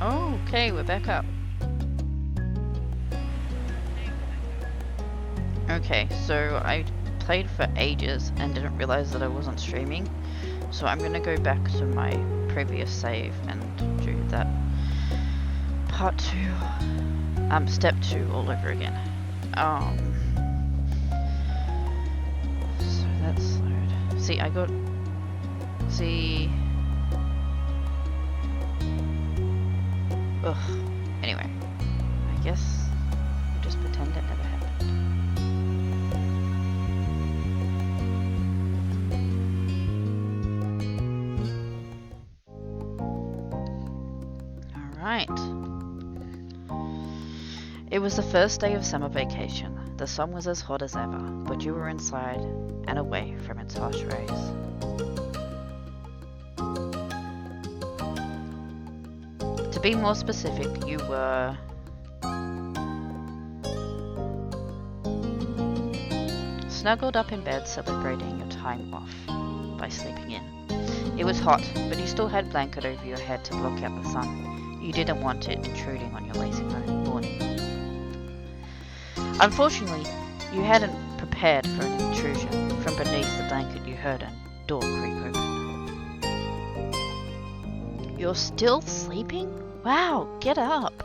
Okay, we're back up. Okay, so I played for ages and didn't realize that I wasn't streaming. So I'm gonna go back to my previous save and do that part 2, step 2 all over again. So that's load. Ugh. Anyway, I guess we'll just pretend it never happened. Alright. It was the first day of summer vacation. The sun was as hot as ever, but you were inside and away from its harsh rays. To be more specific, you were snuggled up in bed celebrating your time off by sleeping in. It was hot, but you still had a blanket over your head to block out the sun. You didn't want it intruding on your lazy morning. Unfortunately, you hadn't prepared for an intrusion. From beneath the blanket you heard a door creak open. You're still sleeping? Wow, get up!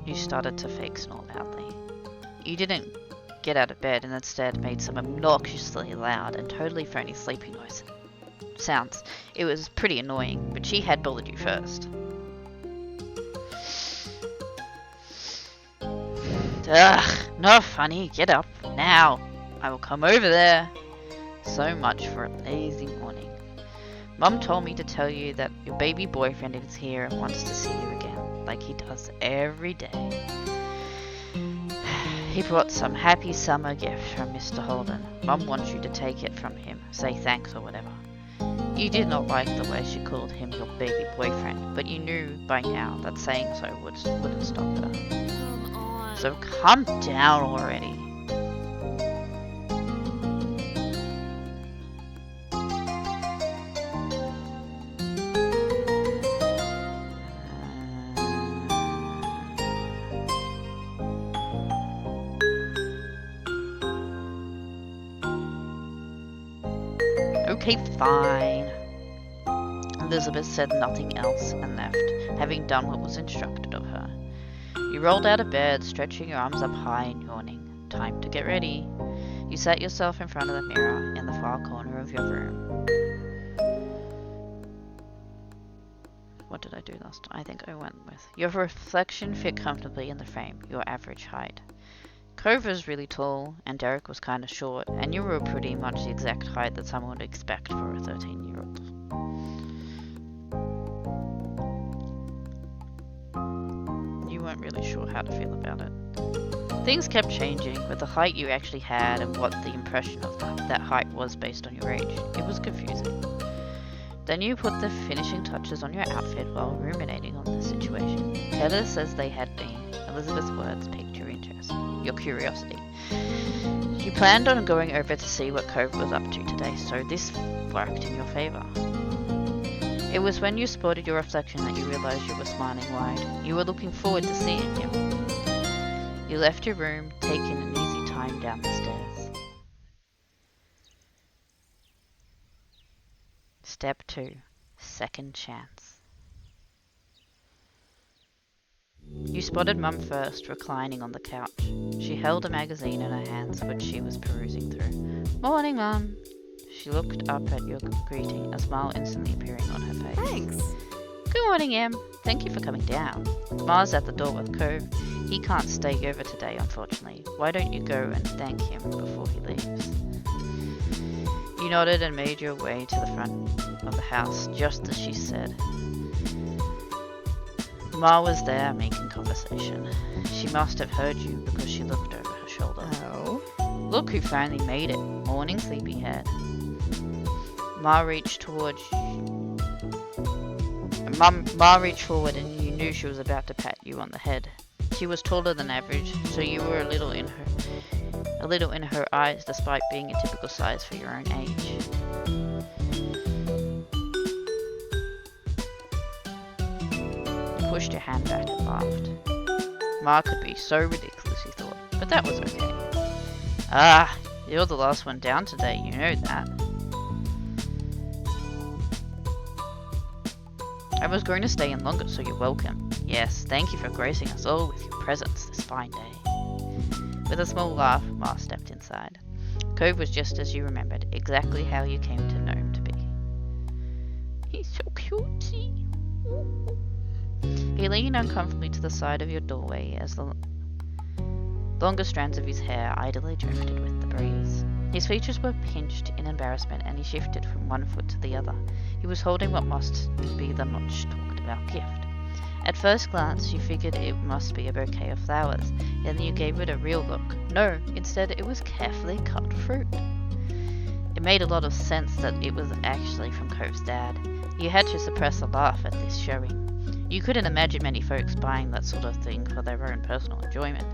You started to fake snore loudly. You didn't get out of bed and instead made some obnoxiously loud and totally phony sleeping sounds. It was pretty annoying, but she had bullied you first. Ugh, not funny. Get up now. I will come over there. So much for a lazy morning. Mum told me to tell you that your baby boyfriend is here and wants to see you again, like he does every day. He brought some happy summer gift from Mr. Holden. Mum wants you to take it from him, say thanks or whatever. You did not like the way she called him your baby boyfriend, but you knew by now that saying so wouldn't stop her. So calm down already. Okay, fine. Elizabeth said nothing else and left, having done what was instructed of her. You rolled out of bed, stretching your arms up high and yawning. Time to get ready. You sat yourself in front of the mirror in the far corner of your room. What did I do last time? I think I went with... Your reflection fit comfortably in the frame, your average height. Cove was really tall, and Derek was kinda short, and you were pretty much the exact height that someone would expect for a 13-year-old. You weren't really sure how to feel about it. Things kept changing with the height you actually had and what the impression of that height was based on your age. It was confusing. Then you put the finishing touches on your outfit while ruminating on the situation. Careless as they had been, Elizabeth's words piqued your interest, your curiosity. You planned on going over to see what Cove was up to today, so this worked in your favour. It was when you spotted your reflection that you realised you were smiling wide. You were looking forward to seeing him. You left your room, taking an easy time down the stairs. Step 2. Second chance. You spotted Mum first, reclining on the couch. She held a magazine in her hands, which she was perusing through. "Morning, Mum." She looked up at your greeting, a smile instantly appearing on her face. Thanks. "Good morning, Em. Thank you for coming down." Ma's at the door with Cove. He can't stay over today, unfortunately. Why don't you go and thank him before he leaves? You nodded and made your way to the front of the house, just as she said. Ma was there making conversation. She must have heard you because she looked over her shoulder. Oh. "Look who finally made it. Morning, sleepyhead." Ma reached forward and you knew she was about to pat you on the head. She was taller than average, so you were a little in her eyes despite being a typical size for your own age. pushed your hand back and laughed. Ma could be so ridiculous, he thought, but that was okay. Ah, you're the last one down today, you know that. I was going to stay in longer, so you're welcome. Yes, thank you for gracing us all with your presence this fine day. With a small laugh, Ma stepped inside. Cove was just as you remembered, exactly how you came to know him to be. He's so cutesy. He leaned uncomfortably to the side of your doorway as the longer strands of his hair idly drifted with the breeze. His features were pinched in embarrassment and he shifted from one foot to the other. He was holding what must be the much talked about gift. At first glance, you figured it must be a bouquet of flowers, then you gave it a real look. No, instead it was carefully cut fruit. It made a lot of sense that it was actually from Cove's dad. You had to suppress a laugh at this showing. You couldn't imagine many folks buying that sort of thing for their own personal enjoyment.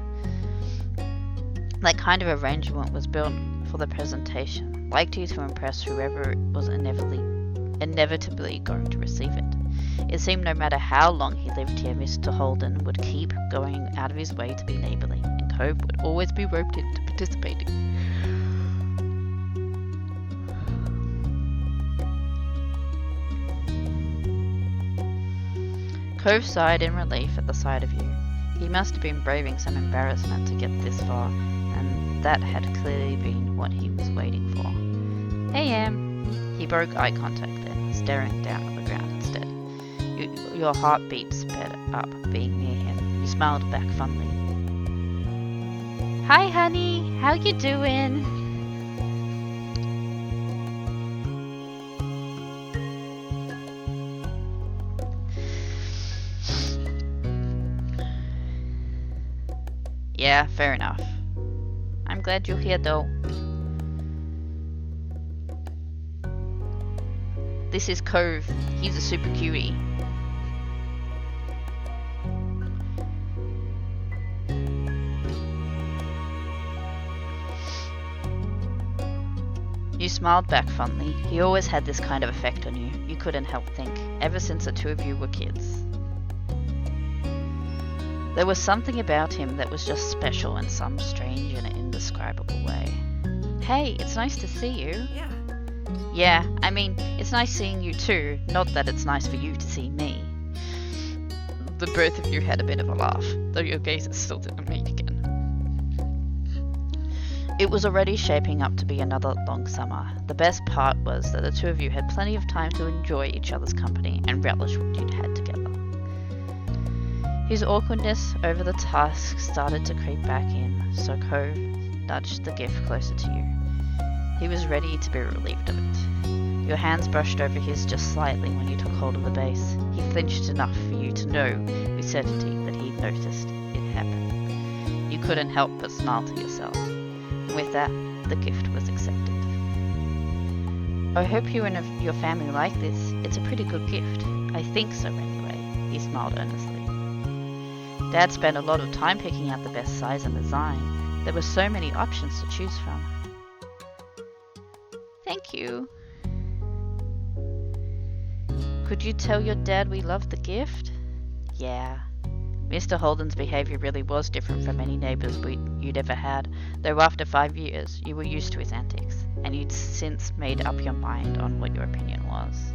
That kind of arrangement was built for the presentation, likely to impress whoever was inevitably going to receive it. It seemed no matter how long he lived here, Mr. Holden would keep going out of his way to be neighbourly, and Cove would always be roped into participating. Cove sighed in relief at the sight of you. He must have been braving some embarrassment to get this far, and that had clearly been what he was waiting for. Hey, Em. He broke eye contact then, staring down at the ground instead. Your heartbeat sped up, being near him. You smiled back fondly. Hi, honey. How you doing? Yeah, fair enough. I'm glad you're here, though. This is Cove. He's a super cutie. You smiled back fondly. He always had this kind of effect on you. You couldn't help think, ever since the two of you were kids. There was something about him that was just special in some strange and indescribable way. Hey, it's nice to see you. Yeah. Yeah, I mean, it's nice seeing you too, not that it's nice for you to see me. The both of you had a bit of a laugh, though your gazes still didn't meet again. It was already shaping up to be another long summer. The best part was that the two of you had plenty of time to enjoy each other's company and relish what you'd had together. His awkwardness over the task started to creep back in, so Cove nudged the gift closer to you. He was ready to be relieved of it. Your hands brushed over his just slightly when you took hold of the base. He flinched enough for you to know with certainty that he'd noticed it happen. You couldn't help but smile to yourself. And with that, the gift was accepted. I hope you and your family like this. It's a pretty good gift. I think so anyway. He smiled earnestly. Dad spent a lot of time picking out the best size and design. There were so many options to choose from. Thank you. Could you tell your dad we loved the gift? Yeah. Mr. Holden's behaviour really was different from any neighbours you'd ever had, though after 5 years you were used to his antics, and you'd since made up your mind on what your opinion was.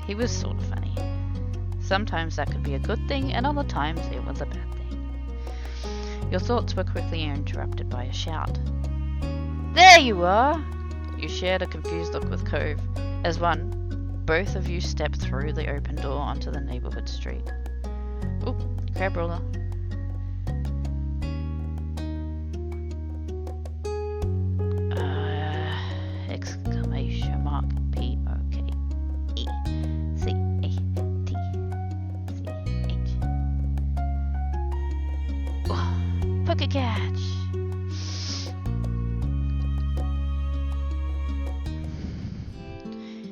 He was sort of funny. Sometimes that could be a good thing, and other times it was a bad thing. Your thoughts were quickly interrupted by a shout. There you are! You shared a confused look with Cove, as both of you stepped through the open door onto the neighbourhood street. Oop, crab roller. Exclamation mark P-O-K-E-C-A-T-C-H. Pocket catch!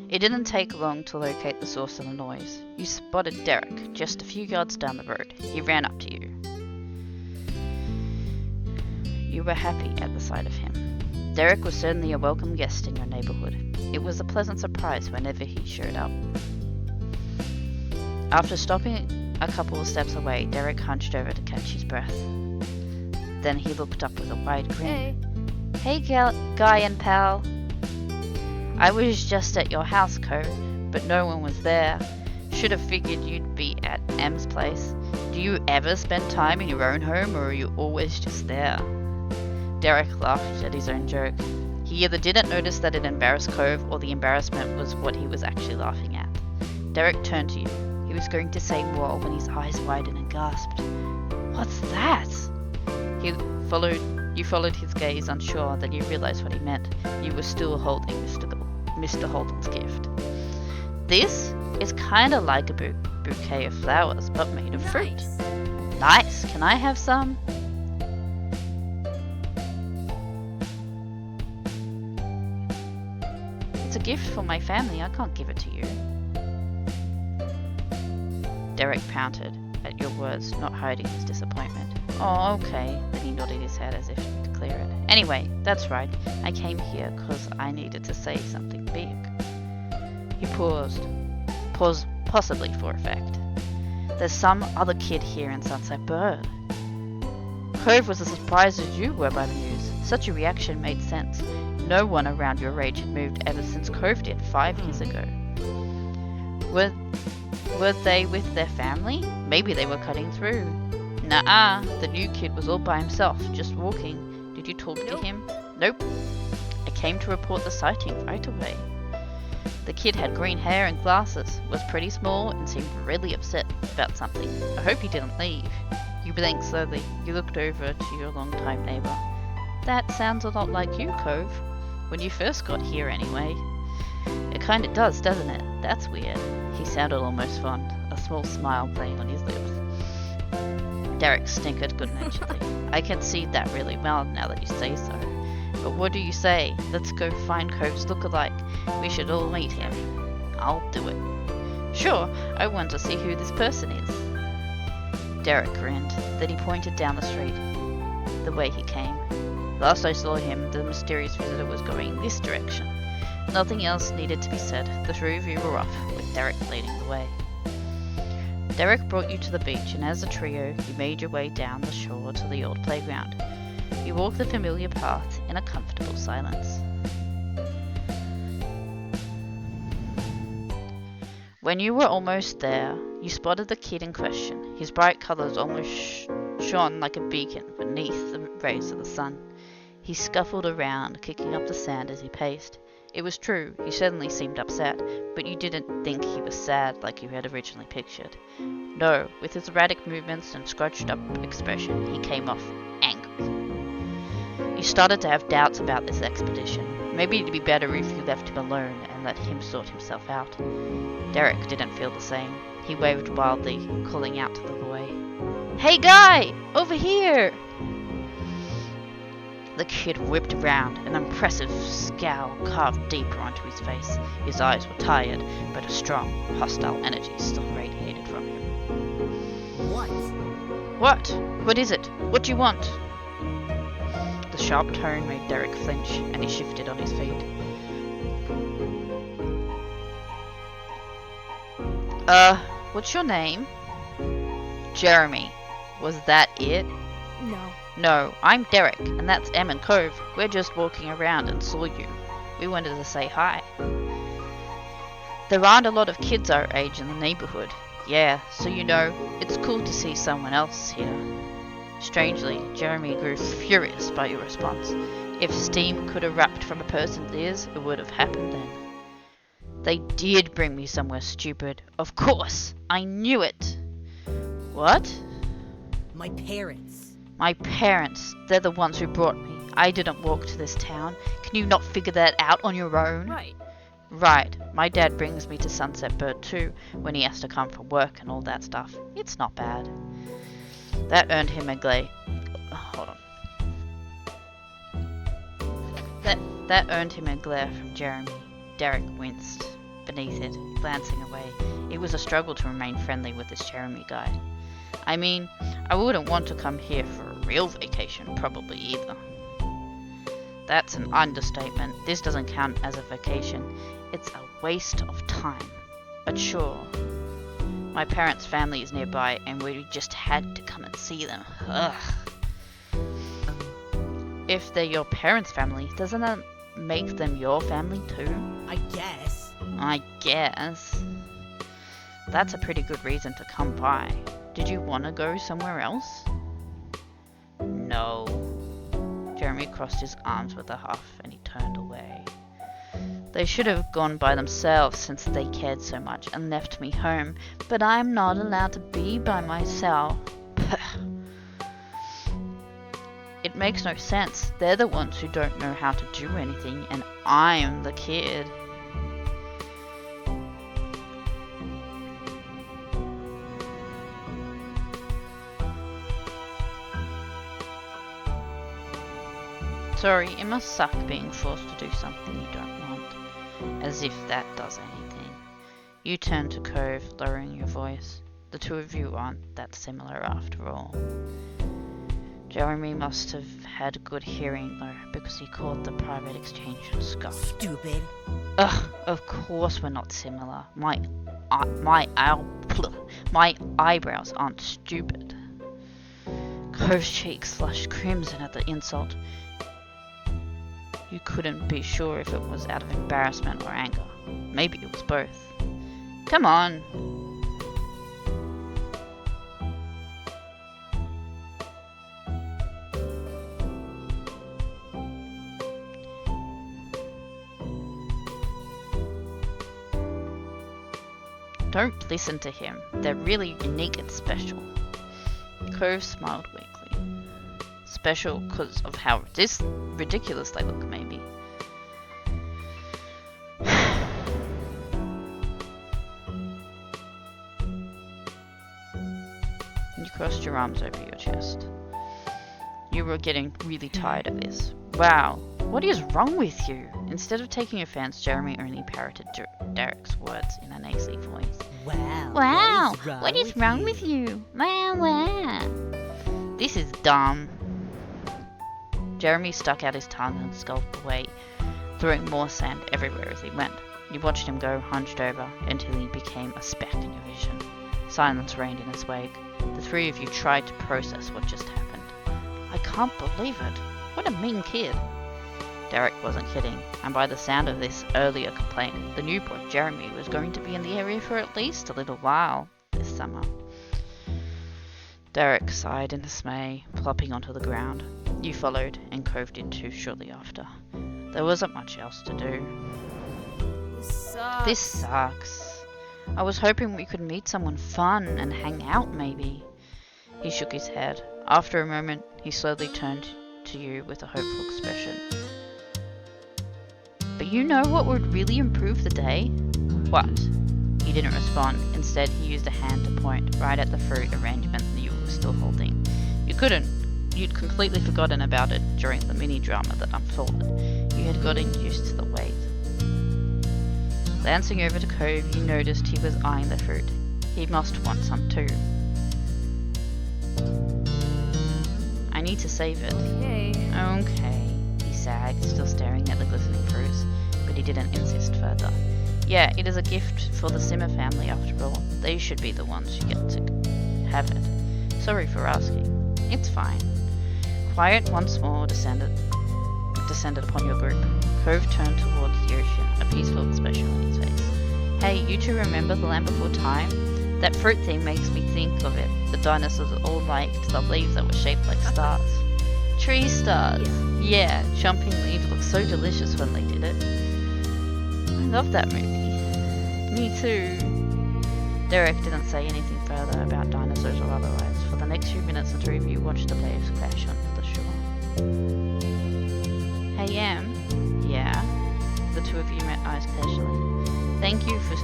It didn't take long to locate the source of the noise. You spotted Derek just a few yards down the road. He ran up to you. You were happy at the sight of him. Derek was certainly a welcome guest in your neighborhood. It was a pleasant surprise whenever he showed up. After stopping a couple of steps away, Derek hunched over to catch his breath. Then he looked up with a wide grin. Hey, Guy and pal. I was just at your house, Cove, but no one was there. Should have figured you'd be at M's place. Do you ever spend time in your own home, or are you always just there? Derek laughed at his own joke. He either didn't notice that it embarrassed Cove, or the embarrassment was what he was actually laughing at. Derek turned to you. He was going to say more when his eyes widened and gasped. What's that? You followed his gaze, unsure, then you realized what he meant. You were still holding Mr. Holden's gift. This is kinda like a bouquet of flowers, but made of fruit. Nice! Can I have some? It's a gift for my family, I can't give it to you. Derek pouted at your words, not hiding his disappointment. Oh, okay. Then he nodded his head as if to clear it. Anyway, that's right. I came here because I needed to say something big. He paused possibly for effect. There's some other kid here in Sunset Bird. Cove was as surprised as you were by the news. Such a reaction made sense. No one around your age had moved ever since Cove did 5 years ago. Were they with their family? Maybe they were cutting through. Nuh-uh, the new kid was all by himself, just walking. Did you talk to him? Nope. I came to report the sighting right away. The kid had green hair and glasses, was pretty small, and seemed really upset about something. I hope he didn't leave. You blinked slowly. You looked over to your longtime neighbor. That sounds a lot like you, Cove. When you first got here, anyway. It kinda does, doesn't it? That's weird. He sounded almost fond, a small smile playing on his lips. Derek snickered good-naturedly. I can see that really well now that you say so. But what do you say? Let's go find Cove's look-alike. We should all meet him. I'll do it. Sure, I want to see who this person is. Derek grinned. Then he pointed down the street, the way he came. Last I saw him, the mysterious visitor was going this direction. Nothing else needed to be said. The three of you were off, with Derek leading the way. Derek brought you to the beach, and as a trio, you made your way down the shore to the old playground. You walked the familiar path in a comfortable silence. When you were almost there, you spotted the kid in question. His bright colors almost shone like a beacon beneath the rays of the sun. He scuffled around, kicking up the sand as he paced. It was true, he certainly seemed upset, but you didn't think he was sad like you had originally pictured. No, with his erratic movements and scrunched up expression, he came off angry. You started to have doubts about this expedition. Maybe it'd be better if you left him alone and let him sort himself out. Derek didn't feel the same. He waved wildly, calling out to the boy. Hey guy! Over here! The kid whipped around, an impressive scowl carved deeper onto his face. His eyes were tired, but a strong, hostile energy still radiated from him. What? What? What is it? What do you want? The sharp tone made Derek flinch, and he shifted on his feet. What's your name? Jeremy. Was that it? No. No, I'm Derek, and that's Em and Cove. We're just walking around and saw you. We wanted to say hi. There aren't a lot of kids our age in the neighborhood. Yeah, so you know, it's cool to see someone else here. Strangely, Jeremy grew furious by your response. If steam could erupt from a person's ears, it would have happened then. They did bring me somewhere stupid. Of course! I knew it! What? My parents. My parents, they're the ones who brought me. I didn't walk to this town. Can you not figure that out on your own? Right. Right. My dad brings me to Sunset Bird too, when he has to come from work and all that stuff. It's not bad. That earned him a glare. Hold on. That earned him a glare from Jeremy. Derek winced beneath it, glancing away. It was a struggle to remain friendly with this Jeremy guy. I mean, I wouldn't want to come here for a real vacation, probably either. That's an understatement. This doesn't count as a vacation. It's a waste of time. But sure. My parents' family is nearby and we just had to come and see them. Ugh. If they're your parents' family, doesn't that make them your family too? I guess. I guess. That's a pretty good reason to come by. Did you want to go somewhere else? No. Jeremy crossed his arms with a huff and he turned away. They should have gone by themselves since they cared so much and left me home, but I'm not allowed to be by myself. It makes no sense. They're the ones who don't know how to do anything, and I'm the kid. Sorry, it must suck being forced to do something you don't want. As if that does anything. You turn to Cove, lowering your voice. The two of you aren't that similar after all. Jeremy must have had good hearing though, because he caught the private exchange and scoffed. Stupid. Ugh, of course we're not similar. My eyebrows aren't stupid. Cove's cheeks flushed crimson at the insult. You couldn't be sure if it was out of embarrassment or anger. Maybe it was both. Come on. Don't listen to him. They're really unique and special. Cove smiled weakly. Special because of how ridiculous they look, maybe. You crossed your arms over your chest. You were getting really tired of this. Wow, what is wrong with you? Instead of taking offense, Jeremy only parroted Derek's words in a nasally voice. Wow. What is wrong with you? Wow. This is dumb. Jeremy stuck out his tongue and skulked away, throwing more sand everywhere as he went. You watched him go hunched over until he became a speck in your vision. Silence reigned in his wake. The three of you tried to process what just happened. I can't believe it. What a mean kid. Derek wasn't kidding, and by the sound of this earlier complaint, the new boy Jeremy was going to be in the area for at least a little while this summer. Derek sighed in dismay, plopping onto the ground. You followed, and Cove did too shortly after. There wasn't much else to do. This sucks. I was hoping we could meet someone fun and hang out, maybe. He shook his head. After a moment, he slowly turned to you with a hopeful expression. But you know what would really improve the day? What? He didn't respond. Instead, he used a hand to point right at the fruit arrangement that you were still holding. You couldn't. You'd completely forgotten about it during the mini-drama that unfolded. You had gotten used to the weight. Glancing over to Cove, you noticed he was eyeing the fruit. He must want some too. I need to save it. Okay, he sagged, still staring at the glistening fruits, but he didn't insist further. Yeah, it is a gift for the Simmer family after all. They should be the ones who get to have it. Sorry for asking. It's fine. Quiet once more descended upon your group. Cove turned towards the ocean, a peaceful expression on his face. Hey, you two remember the Land Before Time? That fruit thing makes me think of it. The dinosaurs all liked the leaves that were shaped like stars. Tree stars! Yeah, chomping leaves looked so delicious when they did it. I love that movie. Me too. Derek didn't say anything further about dinosaurs or otherwise. For the next few minutes, the three of you watched the waves crash onto the shore. Hey, Em. Yeah? The two of you met eyes casually. Thank you for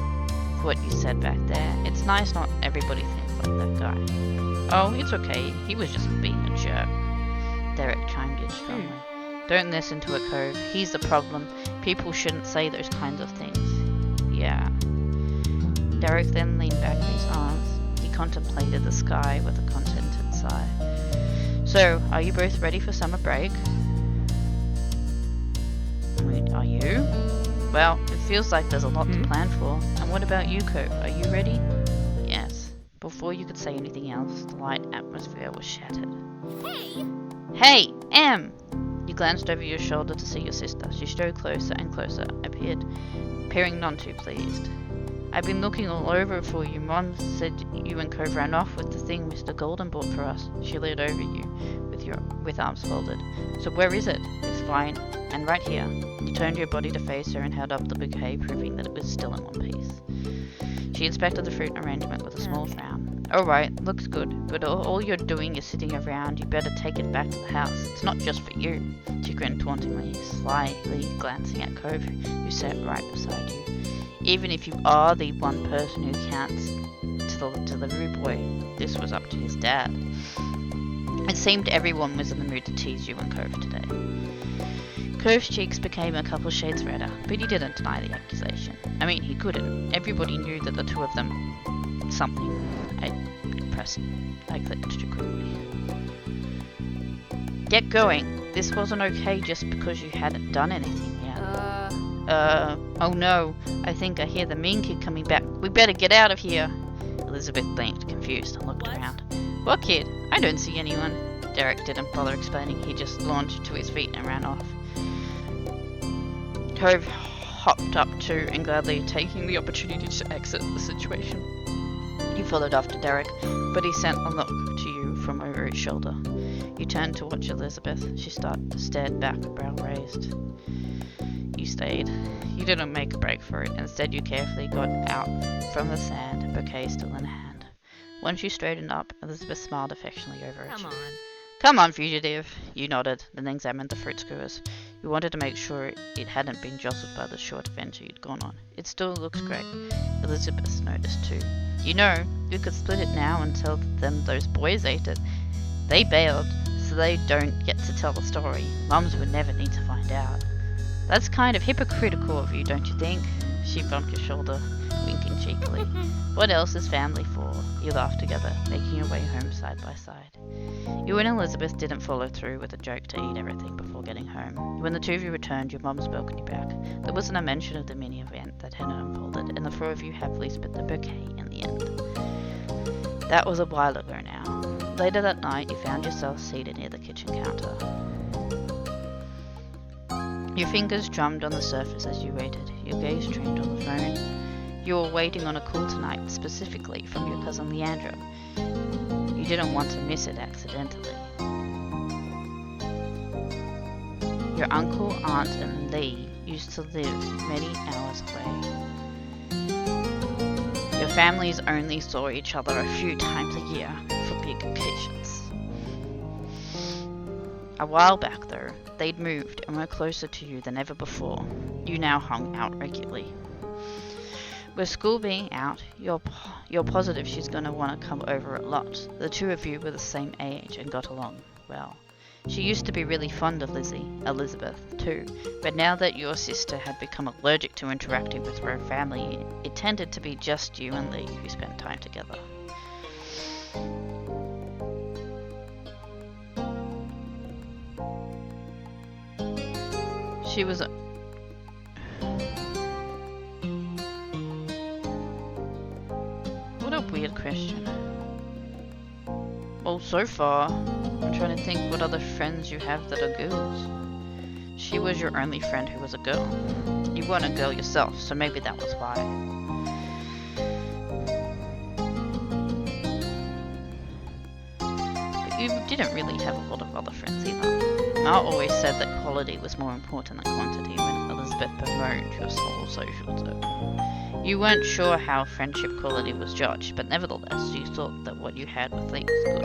what you said back there. It's nice not everybody thinks like that guy. Oh, it's okay. He was just being a jerk. Derek chimed in strongly. Don't listen to it, Cove. He's the problem. People shouldn't say those kinds of things. Yeah. Derek then leaned back in his arms. He contemplated the sky with a contented sigh. So, are you both ready for summer break? Are you? Well, it feels like there's a lot to plan for. And what about you, Cove? Are you ready? Yes. Before you could say anything else, the light atmosphere was shattered. Hey! Hey, Em! You glanced over your shoulder to see your sister. She strode closer and closer, appearing none too pleased. I've been looking all over for you. Mom said you and Cove ran off with the thing Mr. Golden bought for us. She leaned over you with arms folded. So where is it? It's fine. And right here. You turned your body to face her and held up the bouquet, proving that it was still in one piece. She inspected the fruit arrangement with a small frown. Alright, looks good, but all you're doing is sitting around. You better take it back to the house. It's not just for you. She grinned tauntingly, slyly glancing at Cove, who sat right beside you. Even if you are the one person who counts to the rude boy, this was up to his dad. It seemed everyone was in the mood to tease you and Cove today. Cove's cheeks became a couple shades redder, but he didn't deny the accusation. I mean, he couldn't. Everybody knew that the two of them... something. I clicked too quickly. Get going. This wasn't okay just because you hadn't done anything yet. Oh no. I think I hear the mean kid coming back. We better get out of here. Elizabeth blinked, confused, and looked around. What kid? I don't see anyone. Derek didn't bother explaining. He just launched to his feet and ran off. Cove hopped up too, and gladly taking the opportunity to exit the situation. He followed after Derek, but he sent a look to you from over his shoulder. You turned to watch Elizabeth. She stared back, brow raised. You stayed. You didn't make a break for it. Instead, you carefully got out from the sand, a bouquet still in hand. Once you straightened up, Elizabeth smiled affectionately over at you. Come on, fugitive. You nodded, then examined the fruit skewers. You wanted to make sure it hadn't been jostled by the short adventure you'd gone on. It still looks great. Elizabeth noticed too. You know, you could split it now and tell them those boys ate it. They bailed, so they don't get to tell the story. Mums would never need to find out. That's kind of hypocritical of you, don't you think? She bumped your shoulder, winking cheekily. What else is family for? You laughed together, making your way home side by side. You and Elizabeth didn't follow through with a joke to eat everything before getting home. When the two of you returned, your mums welcomed you back. There wasn't a mention of the mini event that had unfolded, and the four of you happily split the bouquet in the end. That was a while ago now. Later that night, you found yourself seated near the kitchen counter. Your fingers drummed on the surface as you waited. Your gaze trained on the phone. You were waiting on a call tonight, specifically from your cousin Leandra. You didn't want to miss it accidentally. Your uncle, aunt, and Lee used to live many hours away. Your families only saw each other a few times a year for big occasions. A while back, though, they'd moved and were closer to you than ever before. You now hung out regularly. With school being out, you're positive she's going to want to come over a lot. The two of you were the same age and got along well. She used to be really fond of Elizabeth too, but now that your sister had become allergic to interacting with her family, it tended to be just you and Lee who spent time together. She was What a weird question. Well, so far, I'm trying to think what other friends you have that are girls. She was your only friend who was a girl. You weren't a girl yourself, so maybe that was why. But you didn't really have a lot of other friends either. Ma always said that quality was more important than quantity when Elizabeth bemoaned your small social circle. You weren't sure how friendship quality was judged, but nevertheless, you thought that what you had with Lee was good.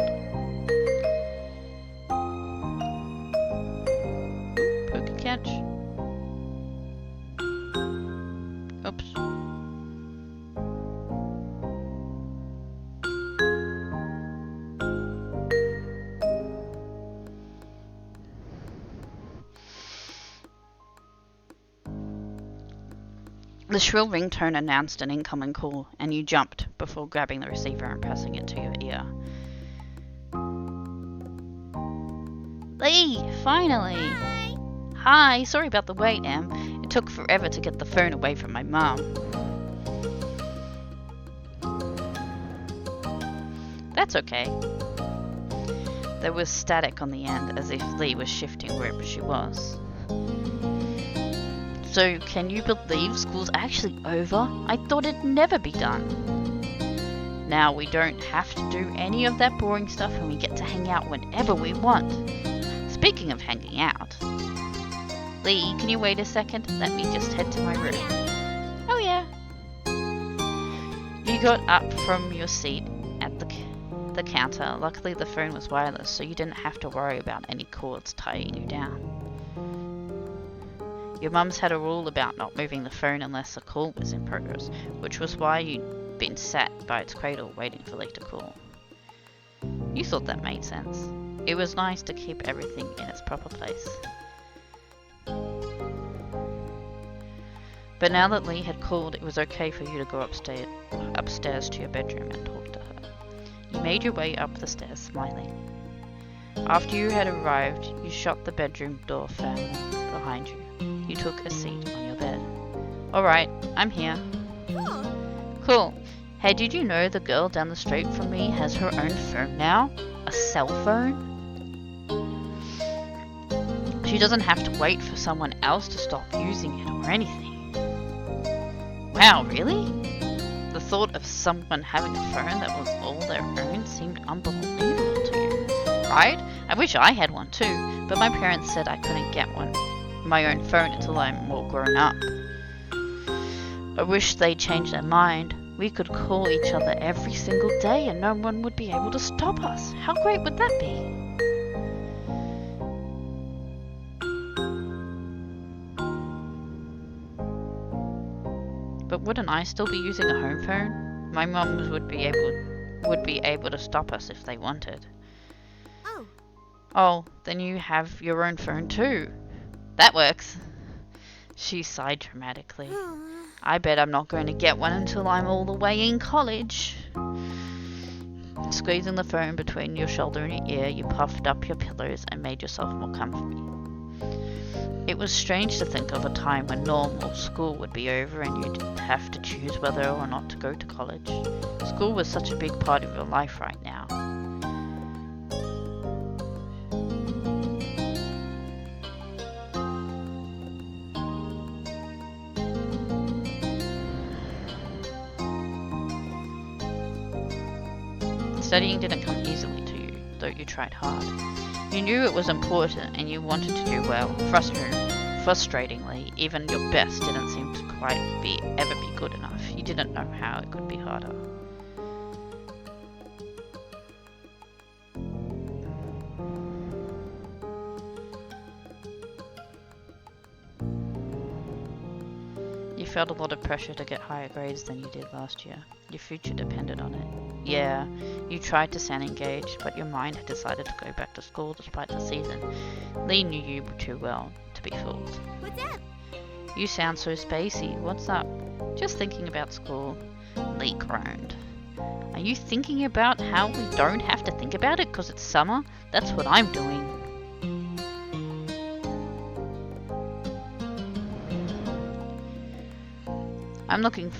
Poker catch. Oops. The shrill ringtone announced an incoming call, and you jumped before grabbing the receiver and pressing it to your ear. Lee, finally! Hi, sorry about the wait, Em. It took forever to get the phone away from my mum. That's okay. There was static on the end, as if Lee was shifting wherever she was. So, can you believe school's actually over? I thought it'd never be done. Now we don't have to do any of that boring stuff and we get to hang out whenever we want. Speaking of hanging out, Lee, can you wait a second? Let me just head to my room. Oh yeah. You got up from your seat at the counter. Luckily the phone was wireless, so you didn't have to worry about any cords tying you down. Your mum's had a rule about not moving the phone unless a call was in progress, which was why you'd been sat by its cradle waiting for Lee to call. You thought that made sense. It was nice to keep everything in its proper place. But now that Lee had called, it was okay for you to go upstairs to your bedroom and talk to her. You made your way up the stairs, smiling. After you had arrived, you shut the bedroom door firmly behind you. You took a seat on your bed. Alright, I'm here. Cool. Hey, did you know the girl down the street from me has her own phone now? A cell phone? She doesn't have to wait for someone else to stop using it or anything. Wow, really? The thought of someone having a phone that was all their own seemed unbelievable to you, right? I wish I had one too, but my parents said I couldn't get my own phone until I'm more grown up. I wish they'd changed their mind. We could call each other every single day and no one would be able to stop us. How great would that be? But wouldn't I still be using a home phone? My mums would be able to stop us if they wanted. Oh, then you have your own phone too. That works. She sighed dramatically. I bet I'm not going to get one until I'm all the way in college. Squeezing the phone between your shoulder and your ear, you puffed up your pillows and made yourself more comfy. It was strange to think of a time when normal school would be over and you'd have to choose whether or not to go to college. School was such a big part of your life right now. Studying didn't come easily to you, though you tried hard. You knew it was important and you wanted to do well. Frustratingly, even your best didn't seem to quite ever be good enough. You didn't know how it could be harder. You felt a lot of pressure to get higher grades than you did last year. Your future depended on it. Yeah, you tried to sound engaged, but your mind had decided to go back to school despite the season. Lee knew you too well to be fooled. What's up? You sound so spacey. What's up? Just thinking about school. Lee groaned. Are you thinking about how we don't have to think about it because it's summer? That's what I'm doing. I'm looking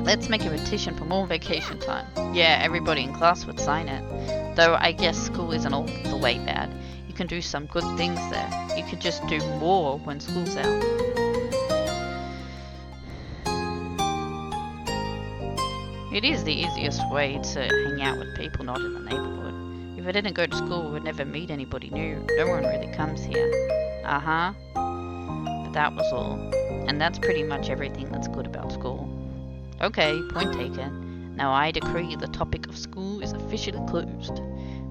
Let's make a petition for more vacation time. Yeah, everybody in class would sign it. Though I guess school isn't all the way bad. You can do some good things there. You could just do more when school's out. It is the easiest way to hang out with people not in the neighborhood. If I didn't go to school, I would never meet anybody new. No one really comes here. Uh-huh. But that was all. And that's pretty much everything that's good about school. Okay, point taken. Now I decree the topic of school is officially closed.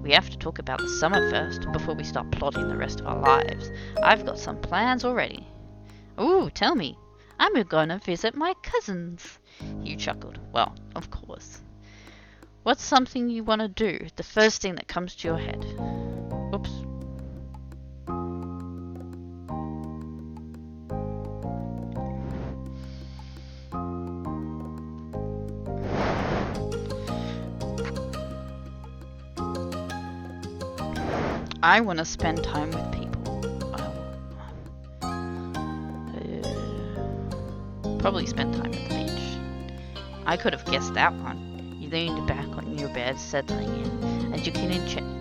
We have to talk about the summer first, before we start plotting the rest of our lives. I've got some plans already. Ooh, tell me. I'm gonna visit my cousins. You chuckled. Well, of course. What's something you want to do? The first thing that comes to your head. Oops. I want to spend time with people. Probably spend time at the beach. I could have guessed that one. You leaned back on your bed, settling in, as you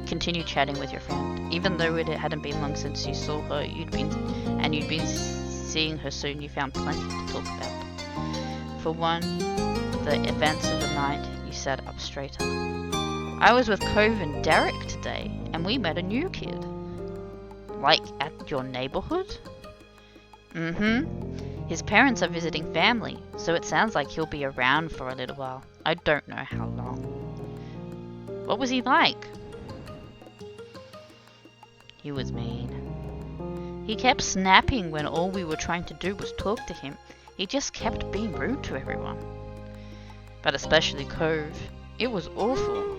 continued chatting with your friend. Even though it hadn't been long since you saw her, you'd been seeing her soon. You found plenty to talk about. For one, the events of the night. You sat up straighter. I was with Cove and Derek today, and we met a new kid. Like at your neighborhood? Mm-hmm. His parents are visiting family, so it sounds like he'll be around for a little while. I don't know how long. What was he like? He was mean. He kept snapping when all we were trying to do was talk to him. He just kept being rude to everyone. But especially Cove. It was awful.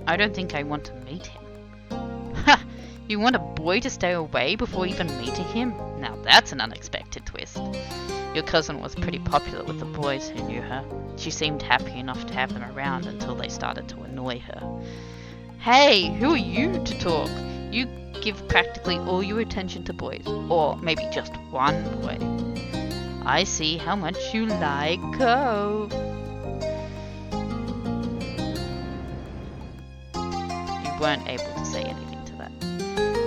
I don't think I want to meet him. Ha! You want a boy to stay away before even meeting him? Now that's an unexpected twist. Your cousin was pretty popular with the boys who knew her. She seemed happy enough to have them around until they started to annoy her. Hey, who are you to talk? You give practically all your attention to boys, or maybe just one boy. I see how much you like Cove. You weren't able to say anything to that.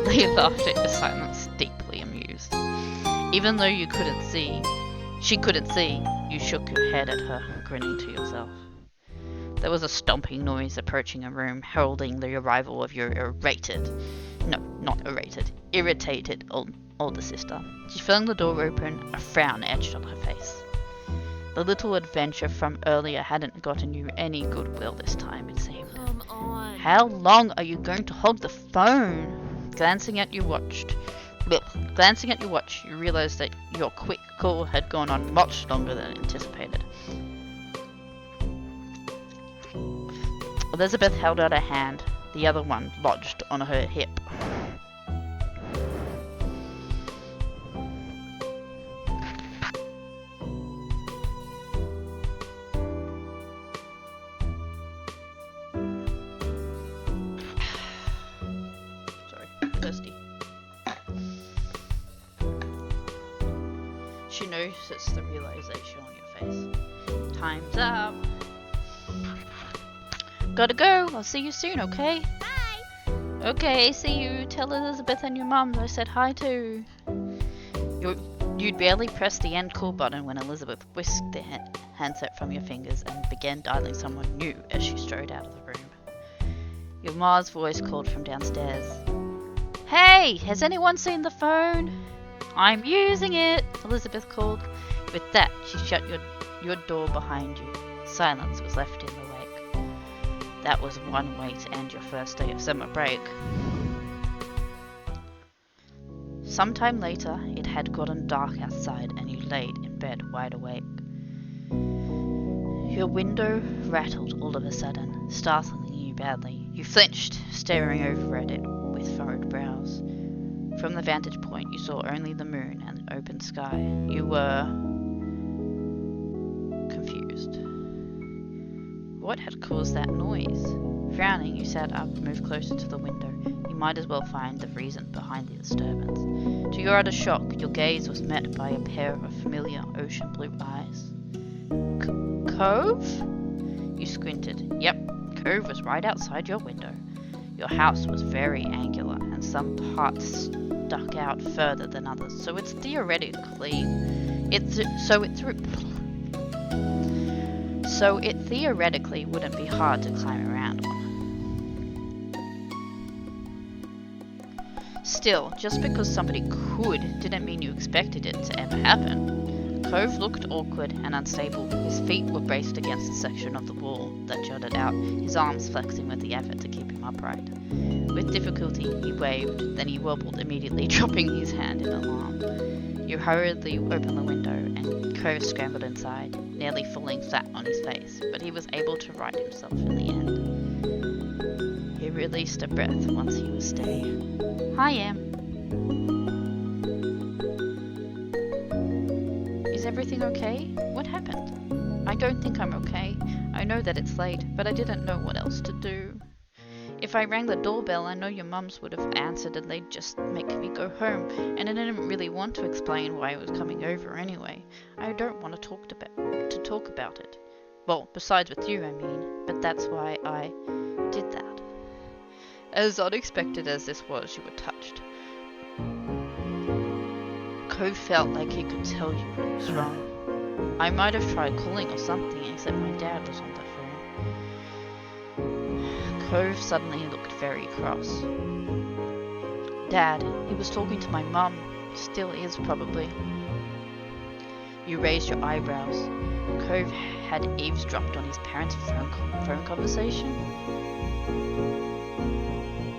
They laughed at your silence, deeply amused. Even though she couldn't see, you shook your head at her, grinning to yourself. There was a stomping noise approaching a room, heralding the arrival of your irritated older sister. She flung the door open, a frown etched on her face. The little adventure from earlier hadn't gotten you any goodwill this time, it seemed. Come on. How long are you going to hog the phone? Glancing at your watch, you realized that your quick call had gone on much longer than anticipated. Elizabeth held out a hand, the other one lodged on her hip. Sorry, thirsty. She noticed the realization on your face. Time's up. Gotta go. I'll see you soon, okay? Bye. Okay, see you. Tell Elizabeth and your mum I said hi too. You'd barely pressed the end call button when Elizabeth whisked the handset from your fingers and began dialing someone new as she strode out of the room. Your ma's voice called from downstairs. Hey, has anyone seen the phone? I'm using it, Elizabeth called. With that, she shut your door behind you. Silence was left in the wake. That was one way to end your first day of summer break. Sometime later, it had gotten dark outside and you laid in bed wide awake. Your window rattled all of a sudden, startling you badly. You flinched, staring over at it with furrowed brows. From the vantage point, you saw only the moon and an open sky. You were confused. What had caused that noise? Frowning, you sat up and moved closer to the window. You might as well find the reason behind the disturbance. To your utter shock, your gaze was met by a pair of familiar ocean blue eyes. Cove? You squinted. Yep, Cove was right outside your window. Your house was very angular, and some parts stuck out further than others, so it theoretically wouldn't be hard to climb around on. Still, just because somebody could didn't mean you expected it to ever happen. Cove looked awkward and unstable. His feet were braced against a section of the wall that jutted out, his arms flexing with the effort to keep him upright. With difficulty, he waved, then he wobbled, immediately dropping his hand in alarm. You hurriedly opened the window, and Cove scrambled inside, nearly falling flat on his face, but he was able to right himself in the end. He released a breath once he was steady. Hi, Em. Is everything okay? What happened? I don't think I'm okay. I know that it's late, but I didn't know what else to do. If I rang the doorbell, I know your mums would have answered and they'd just make me go home, and I didn't really want to explain why I was coming over anyway. I don't want to talk about it. Well, besides with you, I mean, but that's why I did that. As unexpected as this was, you were touched. Cove felt like he could tell you what was wrong. I might have tried calling or something, except my dad was on the phone. Cove suddenly looked very cross. Dad, he was talking to my mum. Still is, probably. You raised your eyebrows. Cove had eavesdropped on his parents' phone conversation?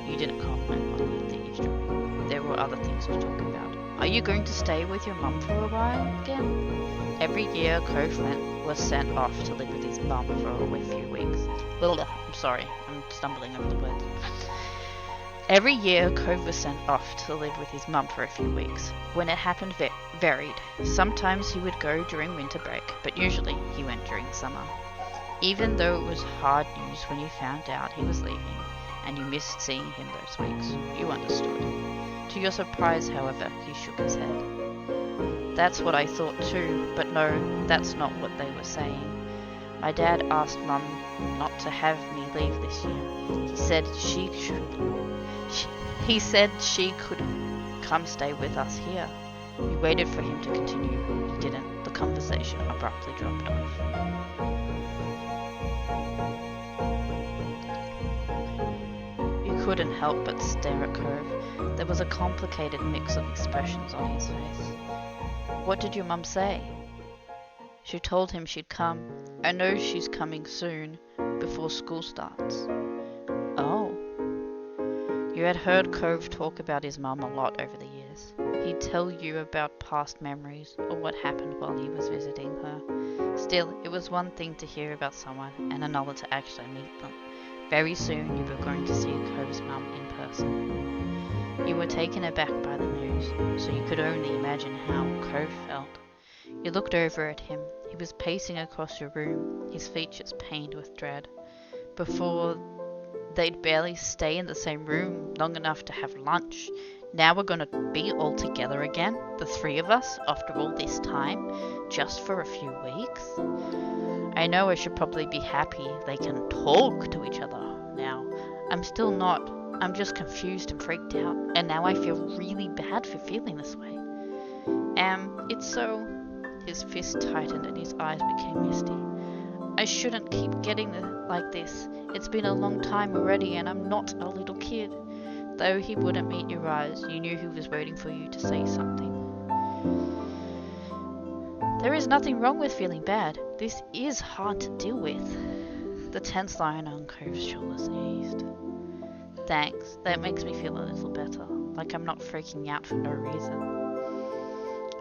You didn't comment on the eavesdropping. There were other things to talk about. Are you going to stay with your mum for a while again? Every year, Cove was sent off to live with his mum for a few weeks. I'm sorry, I'm stumbling over the words. Every year, Cove was sent off to live with his mum for a few weeks. When it happened, varied. Sometimes he would go during winter break, but usually he went during summer. Even though it was hard news when you found out he was leaving, and you missed seeing him those weeks, you understood. To your surprise, however, he shook his head. That's what I thought too, but no, that's not what they were saying. My dad asked Mum not to have me leave this year. He said she could come stay with us here. We waited for him to continue. He didn't. The conversation abruptly dropped off. You couldn't help but stare at Cove. There was a complicated mix of expressions on his face. What did your mum say? She told him she'd come. I know she's coming soon, before school starts. Oh. You had heard Cove talk about his mum a lot over the years. He'd tell you about past memories or what happened while he was visiting her. Still, it was one thing to hear about someone and another to actually meet them. Very soon you were going to see Cove's mum in person. You were taken aback by the news, so you could only imagine how Cove felt. You looked over at him. He was pacing across your room, his features pained with dread. Before, they'd barely stay in the same room long enough to have lunch. Now we're gonna be all together again, the three of us, after all this time, just for a few weeks? I know I should probably be happy they can talk to each other now. I'm still not. I'm just confused and freaked out, and now I feel really bad for feeling this way. It's so... His fist tightened and his eyes became misty. I shouldn't keep getting like this. It's been a long time already and I'm not a little kid. Though he wouldn't meet your eyes, you knew he was waiting for you to say something. There is nothing wrong with feeling bad. This is hard to deal with. The tense line on Cove's shoulders eased. Thanks, that makes me feel a little better, like I'm not freaking out for no reason.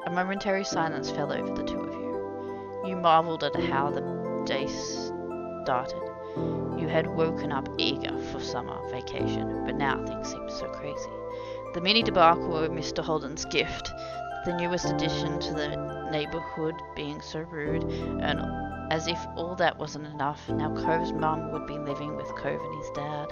A momentary silence fell over the two of you. You marveled at how the day started. You had woken up eager for summer vacation, but now things seemed so crazy. The mini debacle of Mr. Holden's gift, the newest addition to the neighbourhood being so rude, and as if all that wasn't enough, now Cove's mum would be living with Cove and his dad.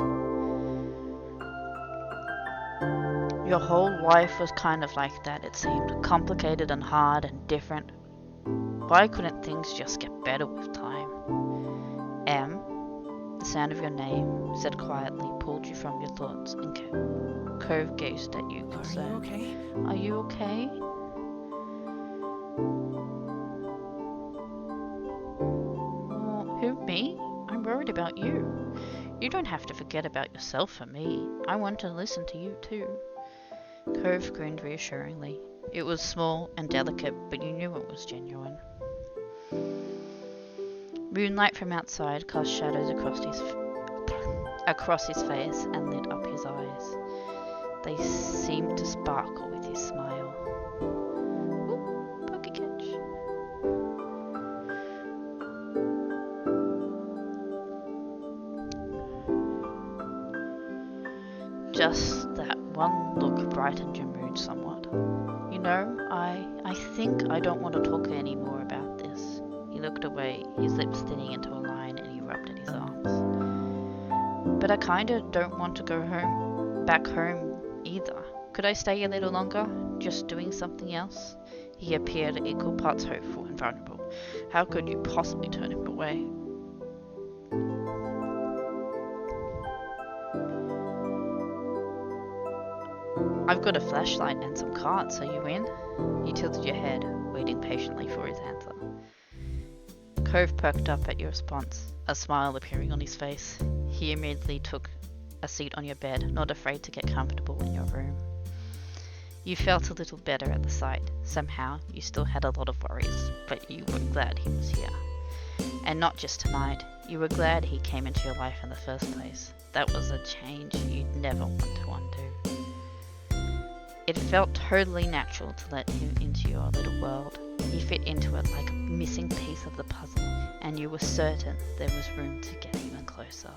Your whole life was kind of like that, it seemed. Complicated and hard and different. Why couldn't things just get better with time? The sound of your name, said quietly, pulled you from your thoughts, and Cove gazed at you concerned. Are you okay? Oh, who, me? I'm worried about you. You don't have to forget about yourself for me. I want to listen to you too. Cove grinned reassuringly. It was small and delicate, but you knew it was genuine. Moonlight from outside cast shadows across his face and lit up his eyes. They seemed to sparkle with his smile. Ooh, poke catch. Just that one look brightened your mood somewhat. You know, I think I don't want to talk any more about this. He looked away, his lips thinning into a line, and he rubbed at his arms. But I kinda don't want to go back home either. Could I stay a little longer, just doing something else? He appeared equal parts hopeful and vulnerable. How could you possibly turn him away? I've got a flashlight and some cards, are you in? You tilted your head, waiting patiently for his answer. Cove perked up at your response, a smile appearing on his face. He immediately took a seat on your bed, not afraid to get comfortable in your room. You felt a little better at the sight. Somehow, you still had a lot of worries, but you were glad he was here. And not just tonight, you were glad he came into your life in the first place. That was a change you'd never want to undo. It felt totally natural to let him into your little world. He fit into it like a missing piece of the puzzle, and you were certain there was room to get even closer.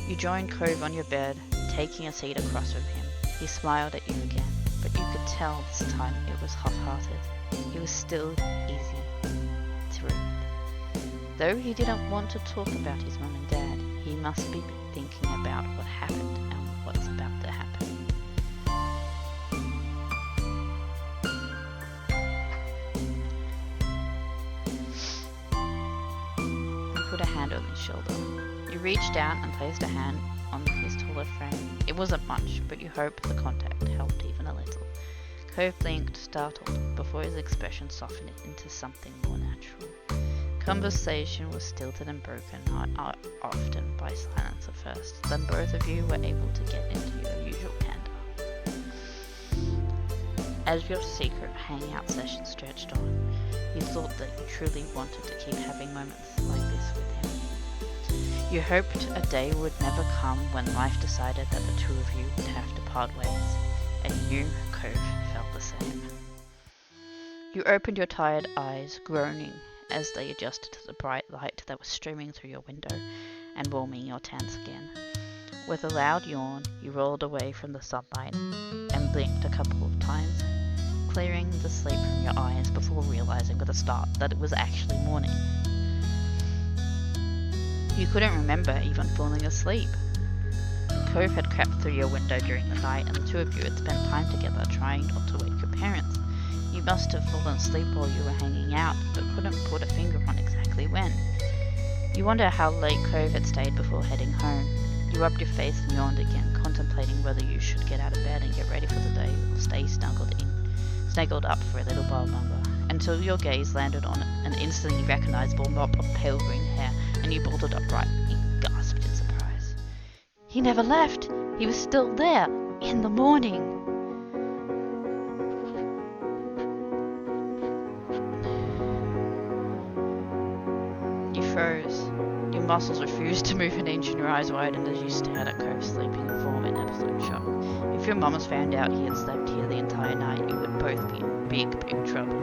You joined Cove on your bed, taking a seat across from him. He smiled at you again, but you could tell this time it was half-hearted. He was still easy to read. Though he didn't want to talk about his mum and dad, he must be thinking about what happened and what's about to happen. You put a hand on his shoulder. You reached out and placed a hand on his taller frame. It wasn't much, but you hoped the contact helped even a little. Cove blinked, startled, before his expression softened into something more natural. Conversation was stilted and broken, often by silence at first. Then both of you were able to get into your usual candor. As your secret hangout session stretched on, you thought that you truly wanted to keep having moments like this with him. You hoped a day would never come when life decided that the two of you would have to part ways, and you, Cove, felt the same. You opened your tired eyes, groaning as they adjusted to the bright light that was streaming through your window and warming your tan skin. With a loud yawn, you rolled away from the sunlight and blinked a couple of times, clearing the sleep from your eyes before realizing with a start that it was actually morning. You couldn't remember even falling asleep. Cove had crept through your window during the night, and the two of you had spent time together trying not to wake your parents. You must have fallen asleep while you were hanging out, but couldn't put a finger on exactly when. You wonder how late Cove had stayed before heading home. You rubbed your face and yawned again, contemplating whether you should get out of bed and get ready for the day or stay snuggled up for a little while longer, until your gaze landed on an instantly recognizable mop of pale green hair, and you bolted upright and gasped in surprise. He never left! He was still there! In the morning! You froze. Your muscles refused to move an inch and your eyes widened as you stared at Cove's sleeping form in absolute shock. If your mum found out he had slept here the entire night, you would both be in big trouble.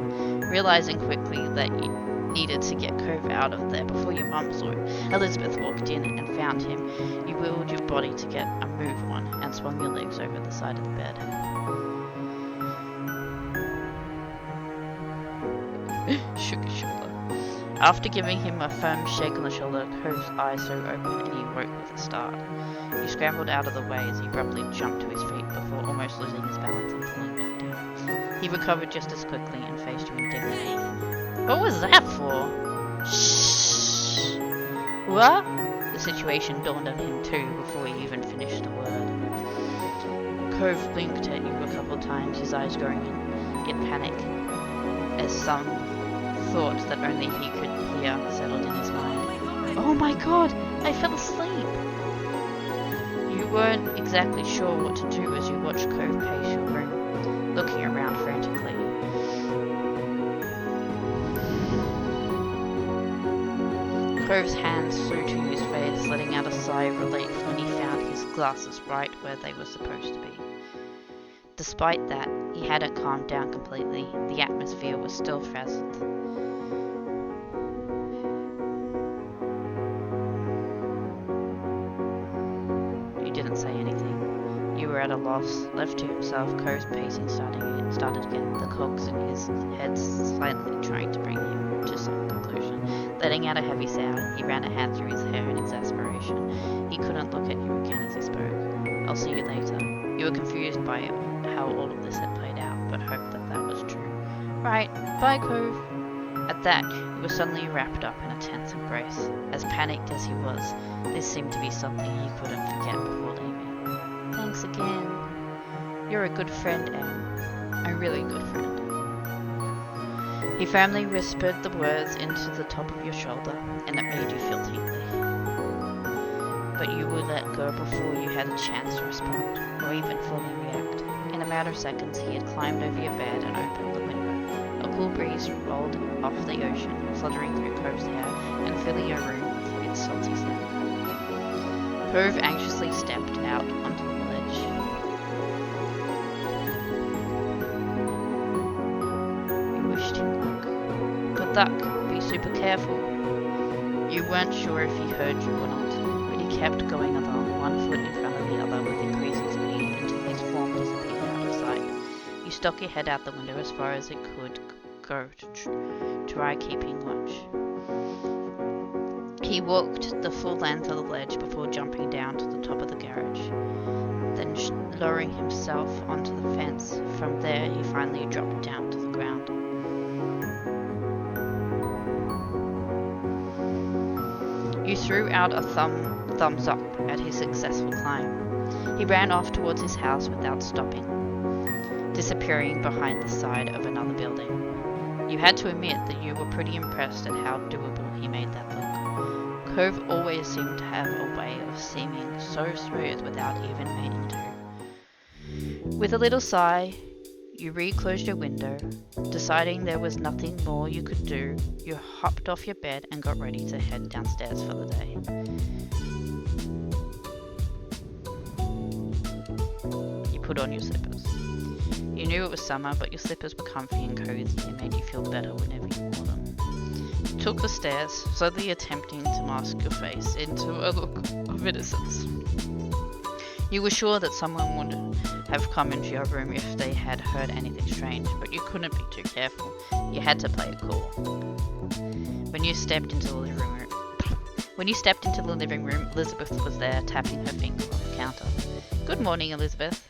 Realizing quickly that you needed to get Cove out of there before your mum saw it, Elizabeth walked in and found him. You willed your body to get a move on and swung your legs over the side of the bed. Shook his shoulder. After giving him a firm shake on the shoulder, Cove's eyes so open and he woke with a start. You scrambled out of the way as he abruptly jumped to his feet before almost losing his balance and falling back down. He recovered just as quickly and faced you indignantly. What was that for? Shh! What? The situation dawned on him too before he even finished the word. Cove blinked at you a couple times, his eyes growing in panic, as some thought that only he could hear settled in his mind. Oh my god, I fell asleep! You weren't exactly sure what to do as you watched Cove pace your room, looking around frantically. Cove's hands flew to his face, letting out a sigh of relief when he found his glasses right where they were supposed to be. Despite that, he hadn't calmed down completely. The atmosphere was still frazzled. You didn't say anything. You were at a loss. Left to himself, Cove's pacing started again, the cogs in his head silently trying to bring him to some conclusion, letting Letting out a heavy sigh, he ran a hand through his hair in exasperation. He couldn't look at you again as he spoke. I'll see you later. You were confused by how all of this had played out, but hoped that that was true. Right, bye, Cove. At that, he was suddenly wrapped up in a tense embrace. As panicked as he was, this seemed to be something he couldn't forget before leaving. Thanks again. You're a good friend, Em. A really good friend. He firmly whispered the words into the top of your shoulder, and it made you feel tingly. But you were let go before you had a chance to respond, or even fully react. In a matter of seconds, he had climbed over your bed and opened the window. A cool breeze rolled off the ocean, fluttering through Cove's hair and filling your room with its salty scent. Cove anxiously stepped out onto the ledge. You wished him luck. Good luck. Be super careful. You weren't sure if he heard you or not, but he kept going along, one foot in front of the other with increasing speed until his form disappeared out of sight. You stuck your head out the window as far as it could go to try keeping watch. He walked the full length of the ledge before jumping down to the top of the garage, then lowering himself onto the fence. From there, he finally dropped down to the ground. You threw out a thumbs up at his successful climb. He ran off towards his house without stopping, disappearing behind the side of another building. You had to admit that you were pretty impressed at how doable he made that look. Cove always seemed to have a way of seeming so smooth without even meaning to. With a little sigh, you reclosed your window. Deciding there was nothing more you could do, you hopped off your bed and got ready to head downstairs for the day. You put on your slippers. You knew it was summer, but your slippers were comfy and cozy and made you feel better whenever you wore them. You took the stairs, slowly attempting to mask your face into a look of innocence. You were sure that someone would have come into your room if they had heard anything strange, but you couldn't be too careful. You had to play it cool. When you stepped into the living room, Elizabeth was there, tapping her finger on the counter. Good morning, Elizabeth.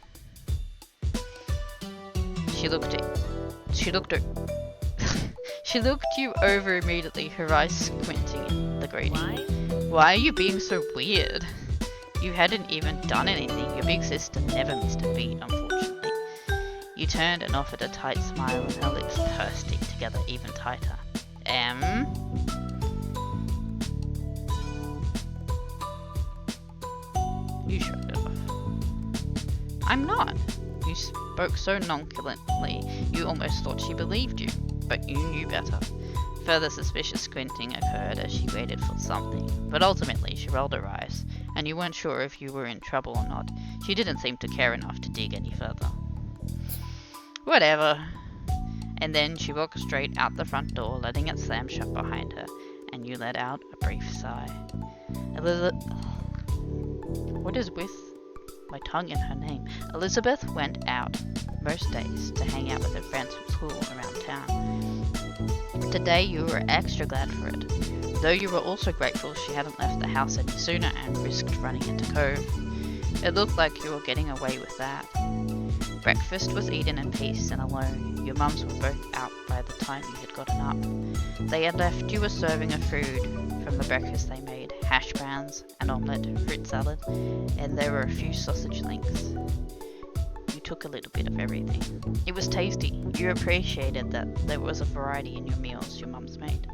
She looked you over immediately, her eyes squinting in the grating. Why are you being so weird? You hadn't even done anything. Your big sister never missed a beat, unfortunately. You turned and offered a tight smile, and her lips pursed together even tighter. You shrugged it off. I'm not. You spoke so nonchalantly, you almost thought she believed you, but you knew better. Further suspicious squinting occurred as she waited for something, but ultimately she rolled her eyes, and you weren't sure if you were in trouble or not. She didn't seem to care enough to dig any further. Whatever. And then she walked straight out the front door, letting it slam shut behind her, and you let out a brief sigh. What is with my tongue in her name? Elizabeth went out most days to hang out with her friends from school around town. Today you were extra glad for it, though you were also grateful she hadn't left the house any sooner and risked running into Cove. It looked like you were getting away with that. Breakfast was eaten in peace and alone. Your mums were both out by the time you had gotten up. They had left you a serving of food from the breakfast they made: hash browns, an omelette, fruit salad, and there were a few sausage links. You took a little bit of everything. It was tasty. You appreciated that there was a variety in your meals your mums made.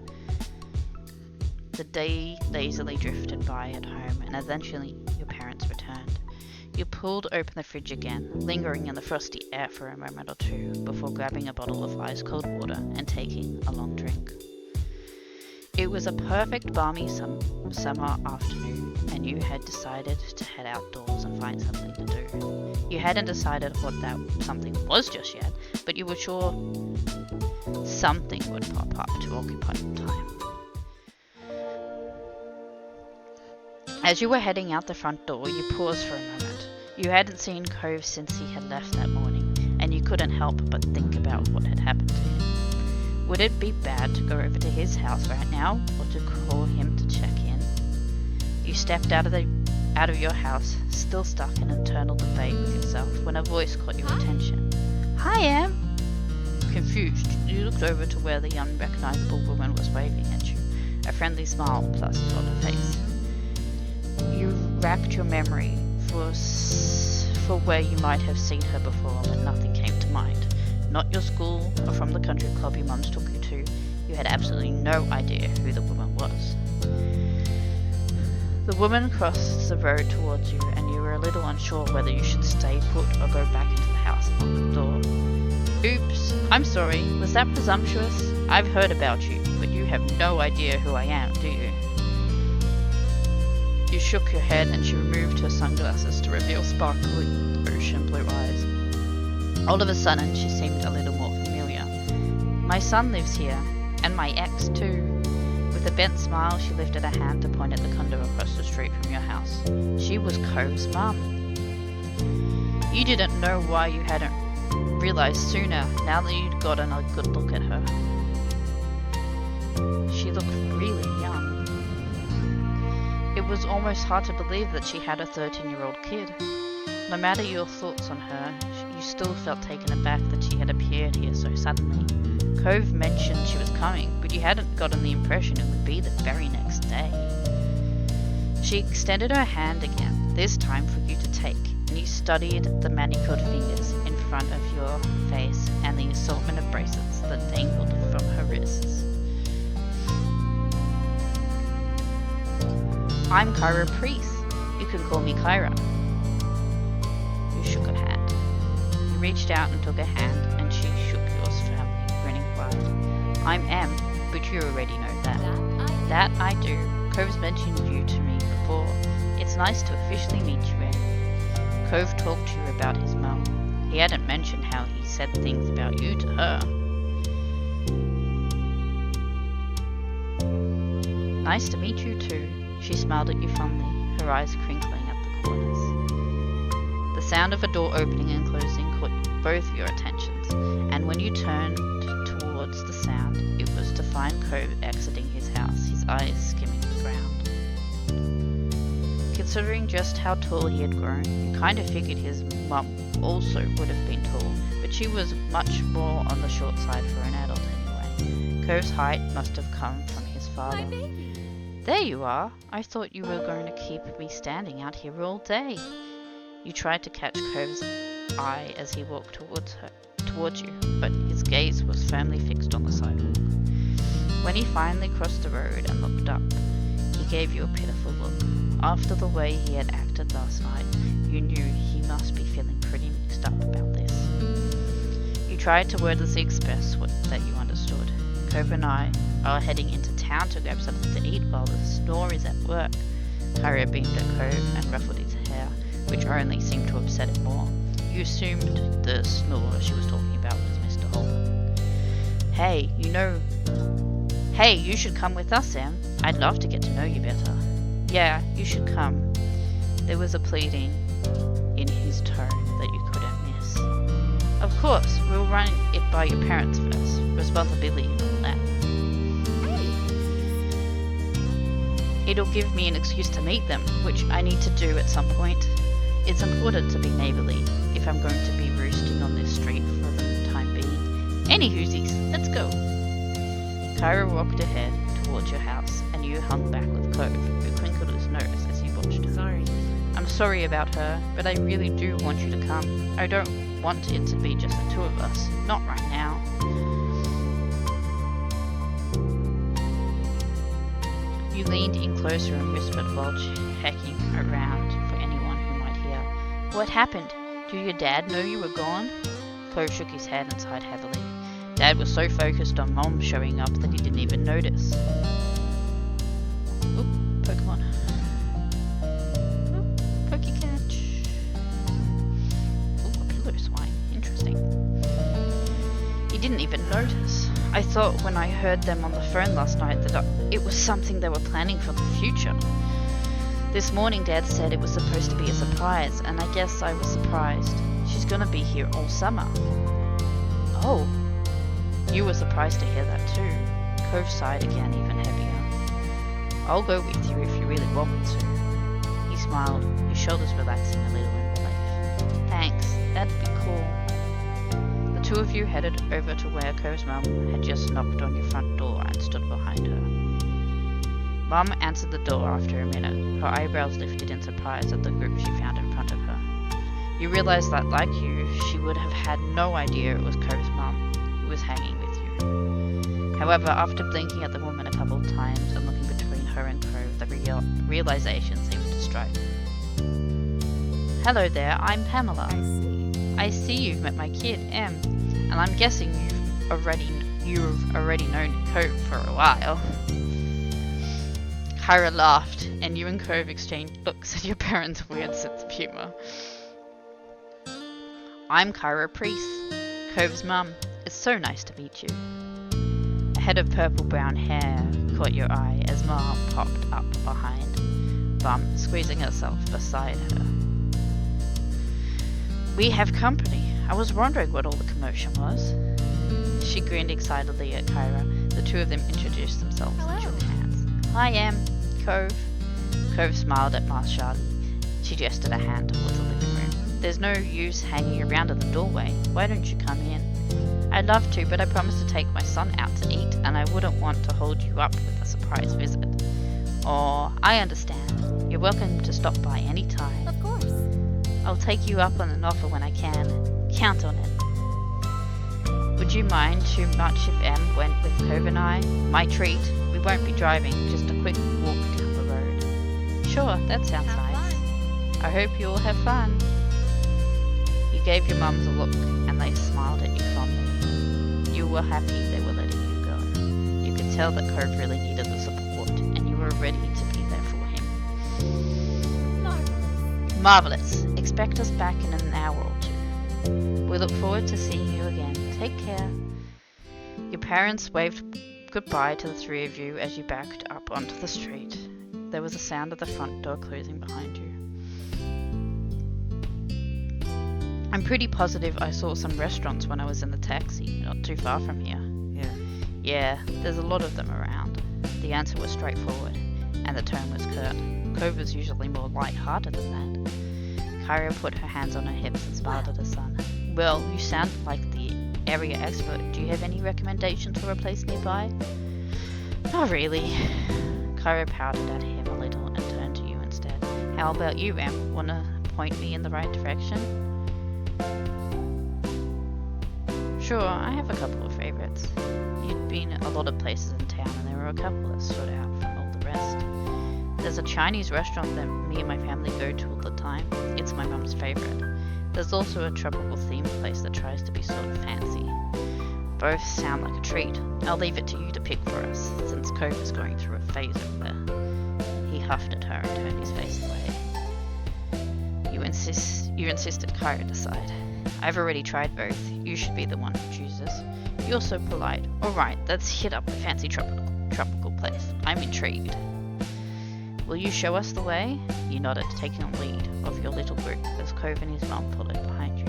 The day lazily drifted by at home, and eventually your parents returned. You pulled open the fridge again, lingering in the frosty air for a moment or two before grabbing a bottle of ice-cold water and taking a long drink. It was a perfect balmy summer afternoon, and you had decided to head outdoors and find something to do. You hadn't decided what that something was just yet, but you were sure something would pop up to occupy your time. As you were heading out the front door, you paused for a moment. You hadn't seen Cove since he had left that morning, and you couldn't help but think about what had happened to him. Would it be bad to go over to his house right now, or to call him to check in? You stepped out of your house, still stuck in internal debate with yourself, when a voice caught your attention. "Hi, Em." Confused, you looked over to where the unrecognizable woman was waving at you, a friendly smile plastered on her face. You racked your memory for where you might have seen her before, but nothing came to mind. Not your school, or from the country club your mums took you to. You had absolutely no idea who the woman was. The woman crossed the road towards you, and you were a little unsure whether you should stay put or go back into the house and lock the door. "Oops, I'm sorry, was that presumptuous? I've heard about you, but you have no idea who I am, do you?" You shook your head, and she removed her sunglasses to reveal sparkling ocean blue eyes. All of a sudden, she seemed a little more familiar. "My son lives here, and my ex too." With a bent smile, she lifted a hand to point at the condo across the street from your house. She was Cove's mum. You didn't know why you hadn't realized sooner, now that you'd gotten a good look at her. She looked really young. It was almost hard to believe that she had a 13-year-old kid. No matter your thoughts on her, you still felt taken aback that she had appeared here so suddenly. Cove mentioned she was coming, but you hadn't gotten the impression it would be the very next day. She extended her hand again, this time for you to take, and you studied the manicured fingers in front of your face and the assortment of bracelets that dangled from her wrists. "I'm Kyra Priest. You can call me Kyra." You shook her hand. You reached out and took her hand, and she shook yours firmly, grinning wide. "I'm Em, but you already know that." "That I do. Cove's mentioned you to me before. It's nice to officially meet you, Em." Cove talked to you about his mum. He hadn't mentioned how he said things about you to her. "Nice to meet you too." She smiled at you fondly, her eyes crinkling at the corners. The sound of a door opening and closing caught both your attentions, and when you turned towards the sound, it was to find Cove exiting his house, his eyes skimming the ground. Considering just how tall he had grown, you kind of figured his mum also would have been tall, but she was much more on the short side for an adult anyway. Cove's height must have come from his father. "There you are. I thought you were going to keep me standing out here all day." You tried to catch Cove's eye as he walked towards you, but his gaze was firmly fixed on the sidewalk. When he finally crossed the road and looked up, he gave you a pitiful look. After the way he had acted last night, you knew he must be feeling pretty mixed up about this. You tried to wordlessly express that you understood. "Cove and I are heading into town to grab something to eat while the snore is at work." Kyra beamed at Cove and ruffled his hair, which only seemed to upset it more. You assumed the snore she was talking about was Mr. Holden. Hey, you should come with us, Em. I'd love to get to know you better." "Yeah, you should come." There was a pleading in his tone that you couldn't miss. "Of course, we'll run it by your parents first. Responsibility and all that." "It'll give me an excuse to meet them, which I need to do at some point. It's important to be neighbourly if I'm going to be roosting on this street for the time being. Any hoosies, let's go." Kyra walked ahead towards your house, and you hung back with Cove, who crinkled his nose as he watched her. Sorry. "I'm sorry about her, but I really do want you to come. I don't want it to be just the two of us. Not right now." You leaned in closer and whispered while checking around for anyone who might hear. "What happened? Do your dad know you were gone?" Cove shook his head and sighed heavily. Dad was so focused on Mom showing up that he didn't even notice. Oop, Pokemon. Oop, Pokecatch. Ooh, a pillow swine. Interesting. He didn't even notice. I thought when I heard them on the phone last night that it was something they were planning for the future. This morning Dad said it was supposed to be a surprise, and I guess I was surprised. She's gonna be here all summer. Oh. You were surprised to hear that too. Cove sighed again, even heavier. I'll go with you if you really want me to. He smiled, his shoulders relaxing a little in relief. Thanks, that'd be cool. The two of you headed over to where Cove's mum had just knocked on your front door and stood behind her. Mum answered the door after a minute, her eyebrows lifted in surprise at the group she found in front of her. You realized that, like you, she would have had no idea it was Cove's mum who was hanging with you. However, after blinking at the woman a couple of times and looking between her and Cove, the realization seemed to strike. Hello there, I'm Pamela. I see you've met my kid, Em, and I'm guessing you've already known Cove for a while. Kyra laughed, and you and Cove exchanged looks at your parents' weird sense of humor. I'm Kyra Priest, Cove's mum. It's so nice to meet you. A head of purple-brown hair caught your eye as Ma popped up behind Bum, squeezing herself beside her. We have company. I was wondering what all the commotion was. She grinned excitedly at Kyra. The two of them introduced themselves and shook hands. Hi, Em. Cove. Cove smiled at Marshall. She gestured a hand towards the living room. There's no use hanging around in the doorway. Why don't you come in? I'd love to, but I promised to take my son out to eat, and I wouldn't want to hold you up with a surprise visit. Oh, I understand. You're welcome to stop by any time. Of course. I'll take you up on an offer when I can. Count on it. Would you mind too much if Em went with Cove and I? My treat. We won't be driving, just a quick walk down the road. Sure, that sounds nice. I hope you all have fun. You gave your mums a look, and they smiled at you fondly. You were happy they were letting you go. You could tell that Cove really needed the support, and you were ready to be there for him. Marvelous. Expect us back in an hour or two. We look forward to seeing you again. Take care. Your parents waved goodbye to the three of you as you backed up onto the street. There was a sound of the front door closing behind you. I'm pretty positive I saw some restaurants when I was in the taxi, not too far from here. Yeah, there's a lot of them around. The answer was straightforward, and the tone was curt. Cove was usually more light-hearted than that. Kyra put her hands on her hips and smiled at her son. Well, you sound like the area expert. Do you have any recommendations for a place nearby? Not really. Kyra pouted at him a little and turned to you instead. How about you, Em? Wanna point me in the right direction? Sure, I have a couple of favourites. You'd been a lot of places in town and there were a couple that stood out from all the rest. There's a Chinese restaurant that me and my family go to all the time. It's my mum's favourite. There's also a tropical themed place that tries to be sort of fancy. Both sound like a treat. I'll leave it to you to pick for us, since Cove is going through a phase over there. He huffed at her and turned his face away. You insisted Kyra decide. I've already tried both. You should be the one who chooses. You're so polite. Alright, let's hit up a fancy tropical place. I'm intrigued. Will you show us the way? You nodded, taking on lead of your little group as Cove and his mum followed behind you.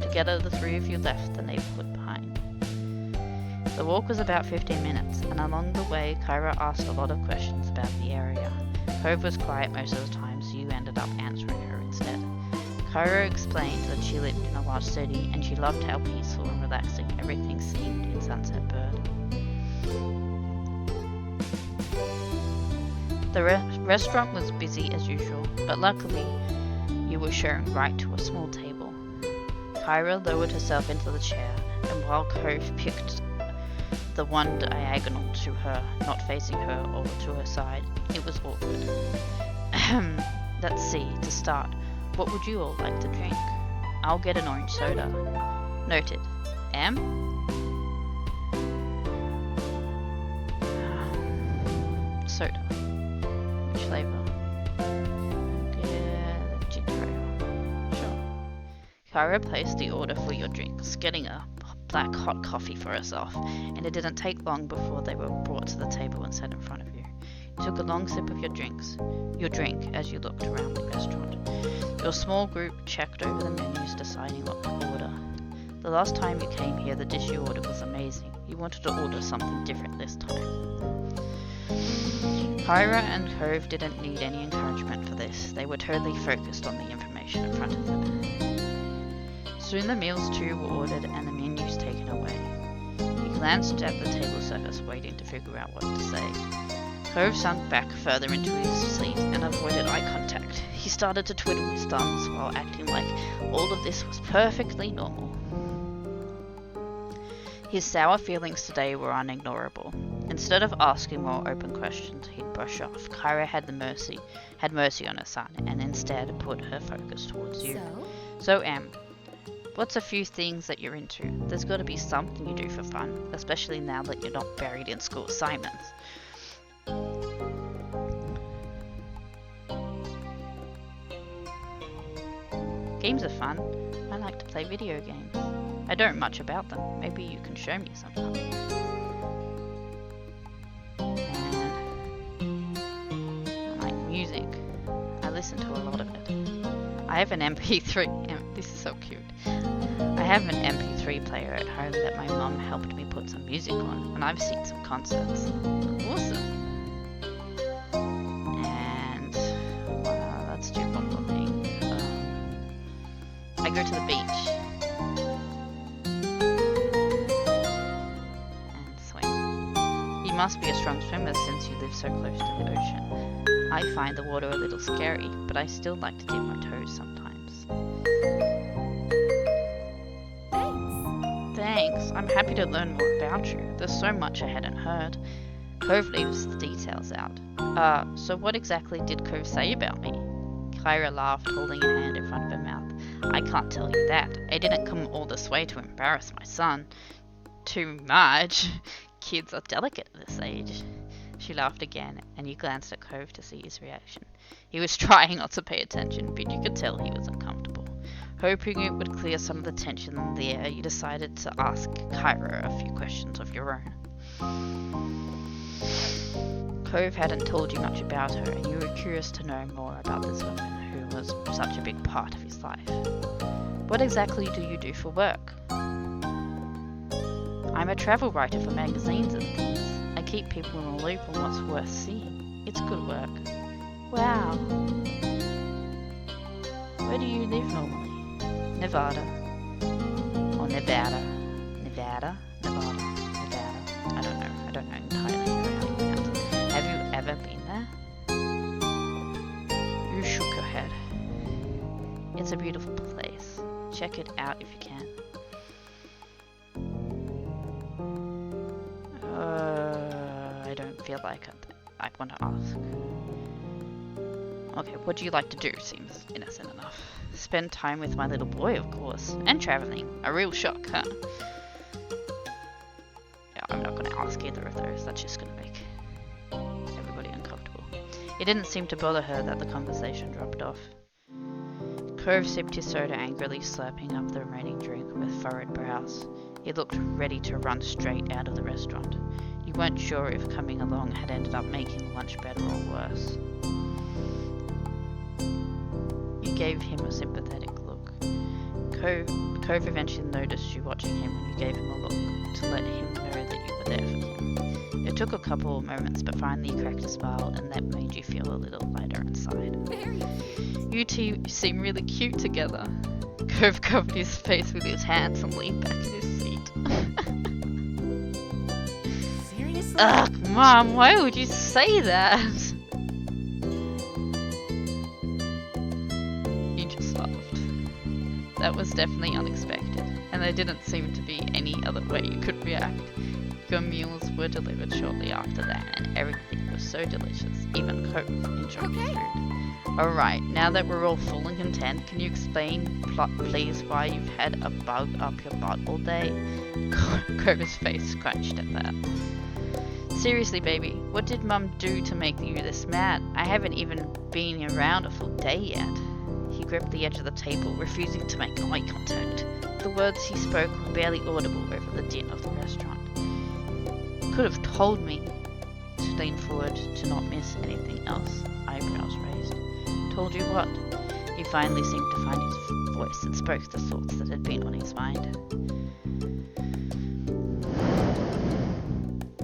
Together, the three of you left the neighbourhood behind. The walk was about 15 minutes, and along the way, Kyra asked a lot of questions about the area. Cove was quiet most of the time, so you ended up answering her instead. Kyra explained that she lived in a large city, and she loved how peaceful and relaxing everything seemed in Sunset Bird. The restaurant was busy as usual, but luckily you were shown right to a small table. Kyra lowered herself into the chair, and while Cove picked the one diagonal to her, not facing her or to her side, it was awkward. Let's see, to start, what would you all like to drink? I'll get an orange soda. Noted. Em? Soda. Which flavour? Get ginger ale. Sure. Kyra placed the order for your drinks, getting a black hot coffee for herself, and it didn't take long before they were brought to the table and set in front of you. You took a long sip of your drink as you looked around the restaurant. Your small group checked over the menus, deciding what to order. The last time you came here, the dish you ordered was amazing. He wanted to order something different this time. Kyra and Cove didn't need any encouragement for this. They were totally focused on the information in front of them. Soon the meals too were ordered and the menus taken away. He glanced at the table service, waiting to figure out what to say. Cove sunk back further into his seat and avoided eye contact. He started to twiddle his thumbs while acting like all of this was perfectly normal. His sour feelings today were unignorable. Instead of asking more open questions he'd brush off, Kyra had mercy on her son and instead put her focus towards you. So Em, what's a few things that you're into? There's got to be something you do for fun, especially now that you're not buried in school assignments. Games are fun. I like to play video games. I don't know much about them. Maybe you can show me sometime. And I like music. I listen to a lot of it. I have an MP3. This is so cute. I have an MP3 player at home that my mum helped me put some music on, and I've seen some concerts. Awesome. And let's do one more thing. I go to the beach and swim. You must be a strong swimmer since you live so close to the ocean. I find the water a little scary, but I still like to dip my toes sometimes. Thanks. I'm happy to learn more about you. There's so much I hadn't heard. Cove leaves the details out. So what exactly did Cove say about me? Kyra laughed, holding a hand in front of her mouth. I can't tell you that. I didn't come all this way to embarrass my son. Too much. Kids are delicate at this age. She laughed again, and you glanced at Cove to see his reaction. He was trying not to pay attention, but you could tell he was uncomfortable. Hoping it would clear some of the tension in the air, you decided to ask Kyra a few questions of your own. Cove hadn't told you much about her, and you were curious to know more about this woman who was such a big part of his life. What exactly do you do for work? I'm a travel writer for magazines and things. I keep people in the loop on what's worth seeing. It's good work. Wow. Where do you live normally? Nevada. Or Nevada. Nevada? Nevada. Nevada. I don't know entirely how to pronounce it. Have you ever been there? You shook your head. It's a beautiful place. Check it out if you can. I don't feel like I want to ask. Okay, what do you like to do? Seems innocent enough. Spend time with my little boy, of course. And traveling. A real shock, huh? Yeah, I'm not going to ask either of those. That's just going to make everybody uncomfortable. It didn't seem to bother her that the conversation dropped off. Cove sipped his soda angrily, slurping up the remaining drink with furrowed brows. He looked ready to run straight out of the restaurant. You weren't sure if coming along had ended up making the lunch better or worse. You gave him a sympathetic look. Cove eventually noticed you watching him when you gave him a look to let him know that you were there for him. It took a couple of moments, but finally you cracked a smile, and that made you feel a little lighter inside. You two seem really cute together. Cove covered his face with his hands and leaned back in his seat. Seriously? Ugh, Mom, why would you say that? You just laughed. That was definitely unexpected, and there didn't seem to be any other way you could react. Your meals were delivered shortly after that, and everything was so delicious, even Cove enjoyed his food. Alright, now that we're all full and content, can you explain, please, why you've had a bug up your butt all day? Cove's face scrunched at that. Seriously, baby, what did Mum do to make you this mad? I haven't even been around a full day yet. He gripped the edge of the table, refusing to make eye contact. The words he spoke were barely audible over the din of the restaurant. You could have told me. He leaned forward to not miss anything else, eyebrows raised. Told you what? He finally seemed to find his voice and spoke the thoughts that had been on his mind.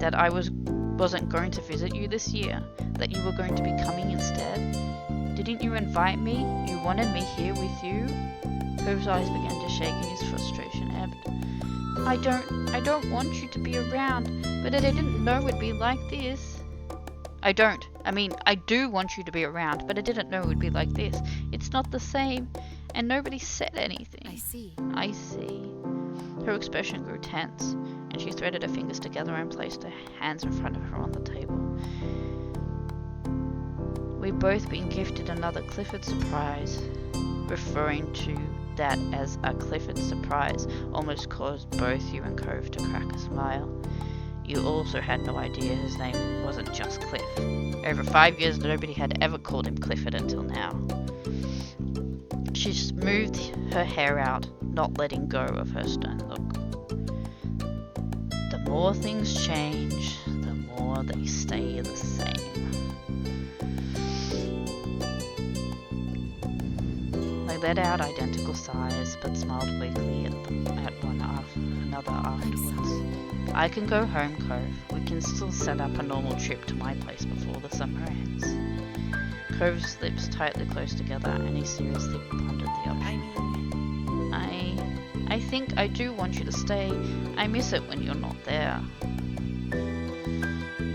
that I wasn't going to visit you this year, that you were going to be coming instead? Didn't you invite me? You wanted me here with you? Cove's eyes began to shake and his frustration ebbed. I don't want you to be around, but I didn't know it'd be like this. I do want you to be around, but I didn't know it would be like this. It's not the same, and nobody said anything. I see. I see. Her expression grew tense, and she threaded her fingers together and placed her hands in front of her on the table. We've both been gifted another Clifford surprise. Referring to that as a Clifford surprise almost caused both you and Cove to crack a smile. You also had no idea his name wasn't just Cliff. Over 5 years, nobody had ever called him Clifford until now. She smoothed her hair out, not letting go of her stern look. The more things change, the more they stay the same. They let out identical sighs, but smiled weakly at one another afterwards. I can go home, Cove. We can still set up a normal trip to my place before the summer ends. Cove's lips tightly closed together, and he seriously pondered the option. I think I do want you to stay. I miss it when you're not there.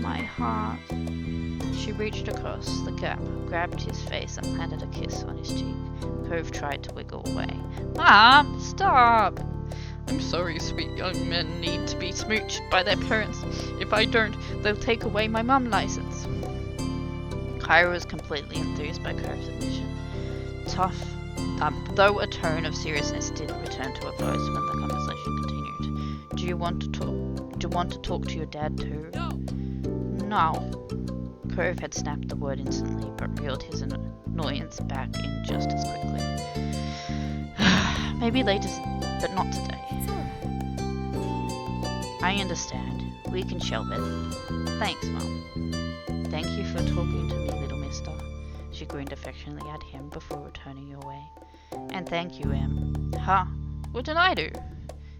My heart. She reached across the gap, grabbed his face, and planted a kiss on his cheek. Cove tried to wiggle away. Mom, stop! I'm sorry, sweet young men need to be smooched by their parents. If I don't, they'll take away my mum license. Kyra was completely enthused by Cove's admission. Tough, though a tone of seriousness did return to her voice when the conversation continued. Do you want to talk to your dad too? No. Cove had snapped the word instantly, but reeled his annoyance back in just as quickly. Maybe later, but not today. I understand. We can shelve it. Thanks, Mum. Thank you for talking to me, little mister. She grinned affectionately at him before returning your way. And thank you, Em. Huh? What did I do?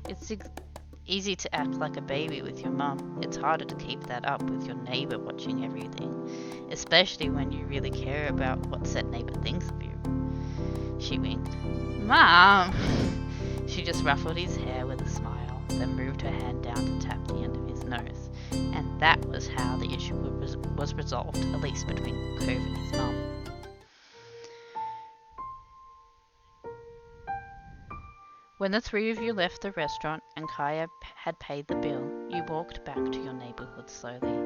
It's easy to act like a baby with your mum. It's harder to keep that up with your neighbour watching everything, especially when you really care about what said neighbour thinks of you. She winked. Mom! She just ruffled his hair with a smile, then moved her hand down to tap the end of his nose. And that was how the issue was resolved, at least between Cove and his mum. When the three of you left the restaurant and Kaya had paid the bill, you walked back to your neighbourhood slowly.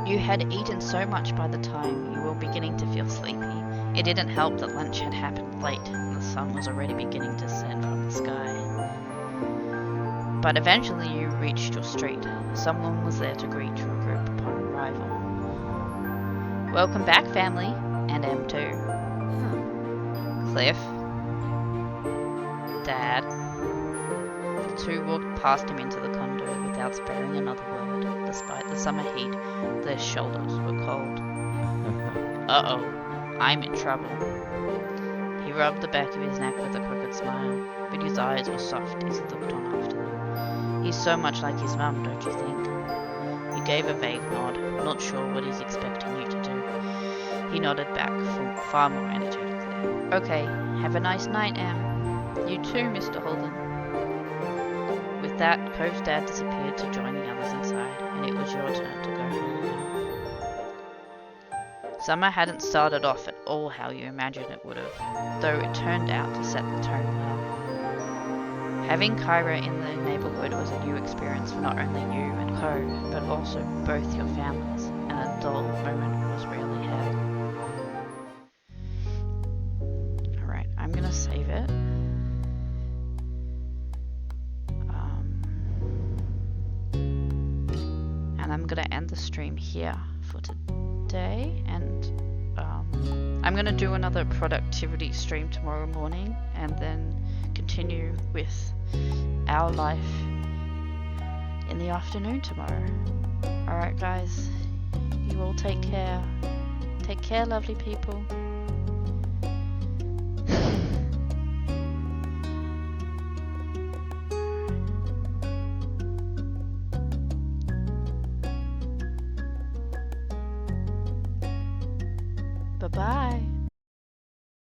You had eaten so much by the time you were beginning to feel sleepy. It didn't help that lunch had happened late and the sun was already beginning to descend from the sky. But eventually you reached your street. Someone was there to greet your group upon arrival. Welcome back, family, and M2. Cliff. Dad. The two walked past him into the condo without sparing another word. Despite the summer heat, their shoulders were cold. Uh-oh, I'm in trouble. He rubbed the back of his neck with a crooked smile, but his eyes were soft as he looked on after them. He's so much like his mum, don't you think? You gave a vague nod, not sure what he's expecting you to do. He nodded back, far more energetically. Okay, have a nice night, Em. You too, Mr. Holden. With that, Cove's dad disappeared to join the others inside, and it was your turn to go home now. Summer hadn't started off at all how you imagined it would have, though it turned out to set the tone well. Having Kyra in the neighbourhood was a new experience for not only you and Cove, but also both your families, and a dull moment was rarely had. Alright, I'm gonna save it. And I'm gonna end the stream here for today, and I'm gonna do another productivity stream tomorrow morning, and then continue with our life in the afternoon tomorrow. Alright guys, you all take care. Take care, lovely people. Bye-bye.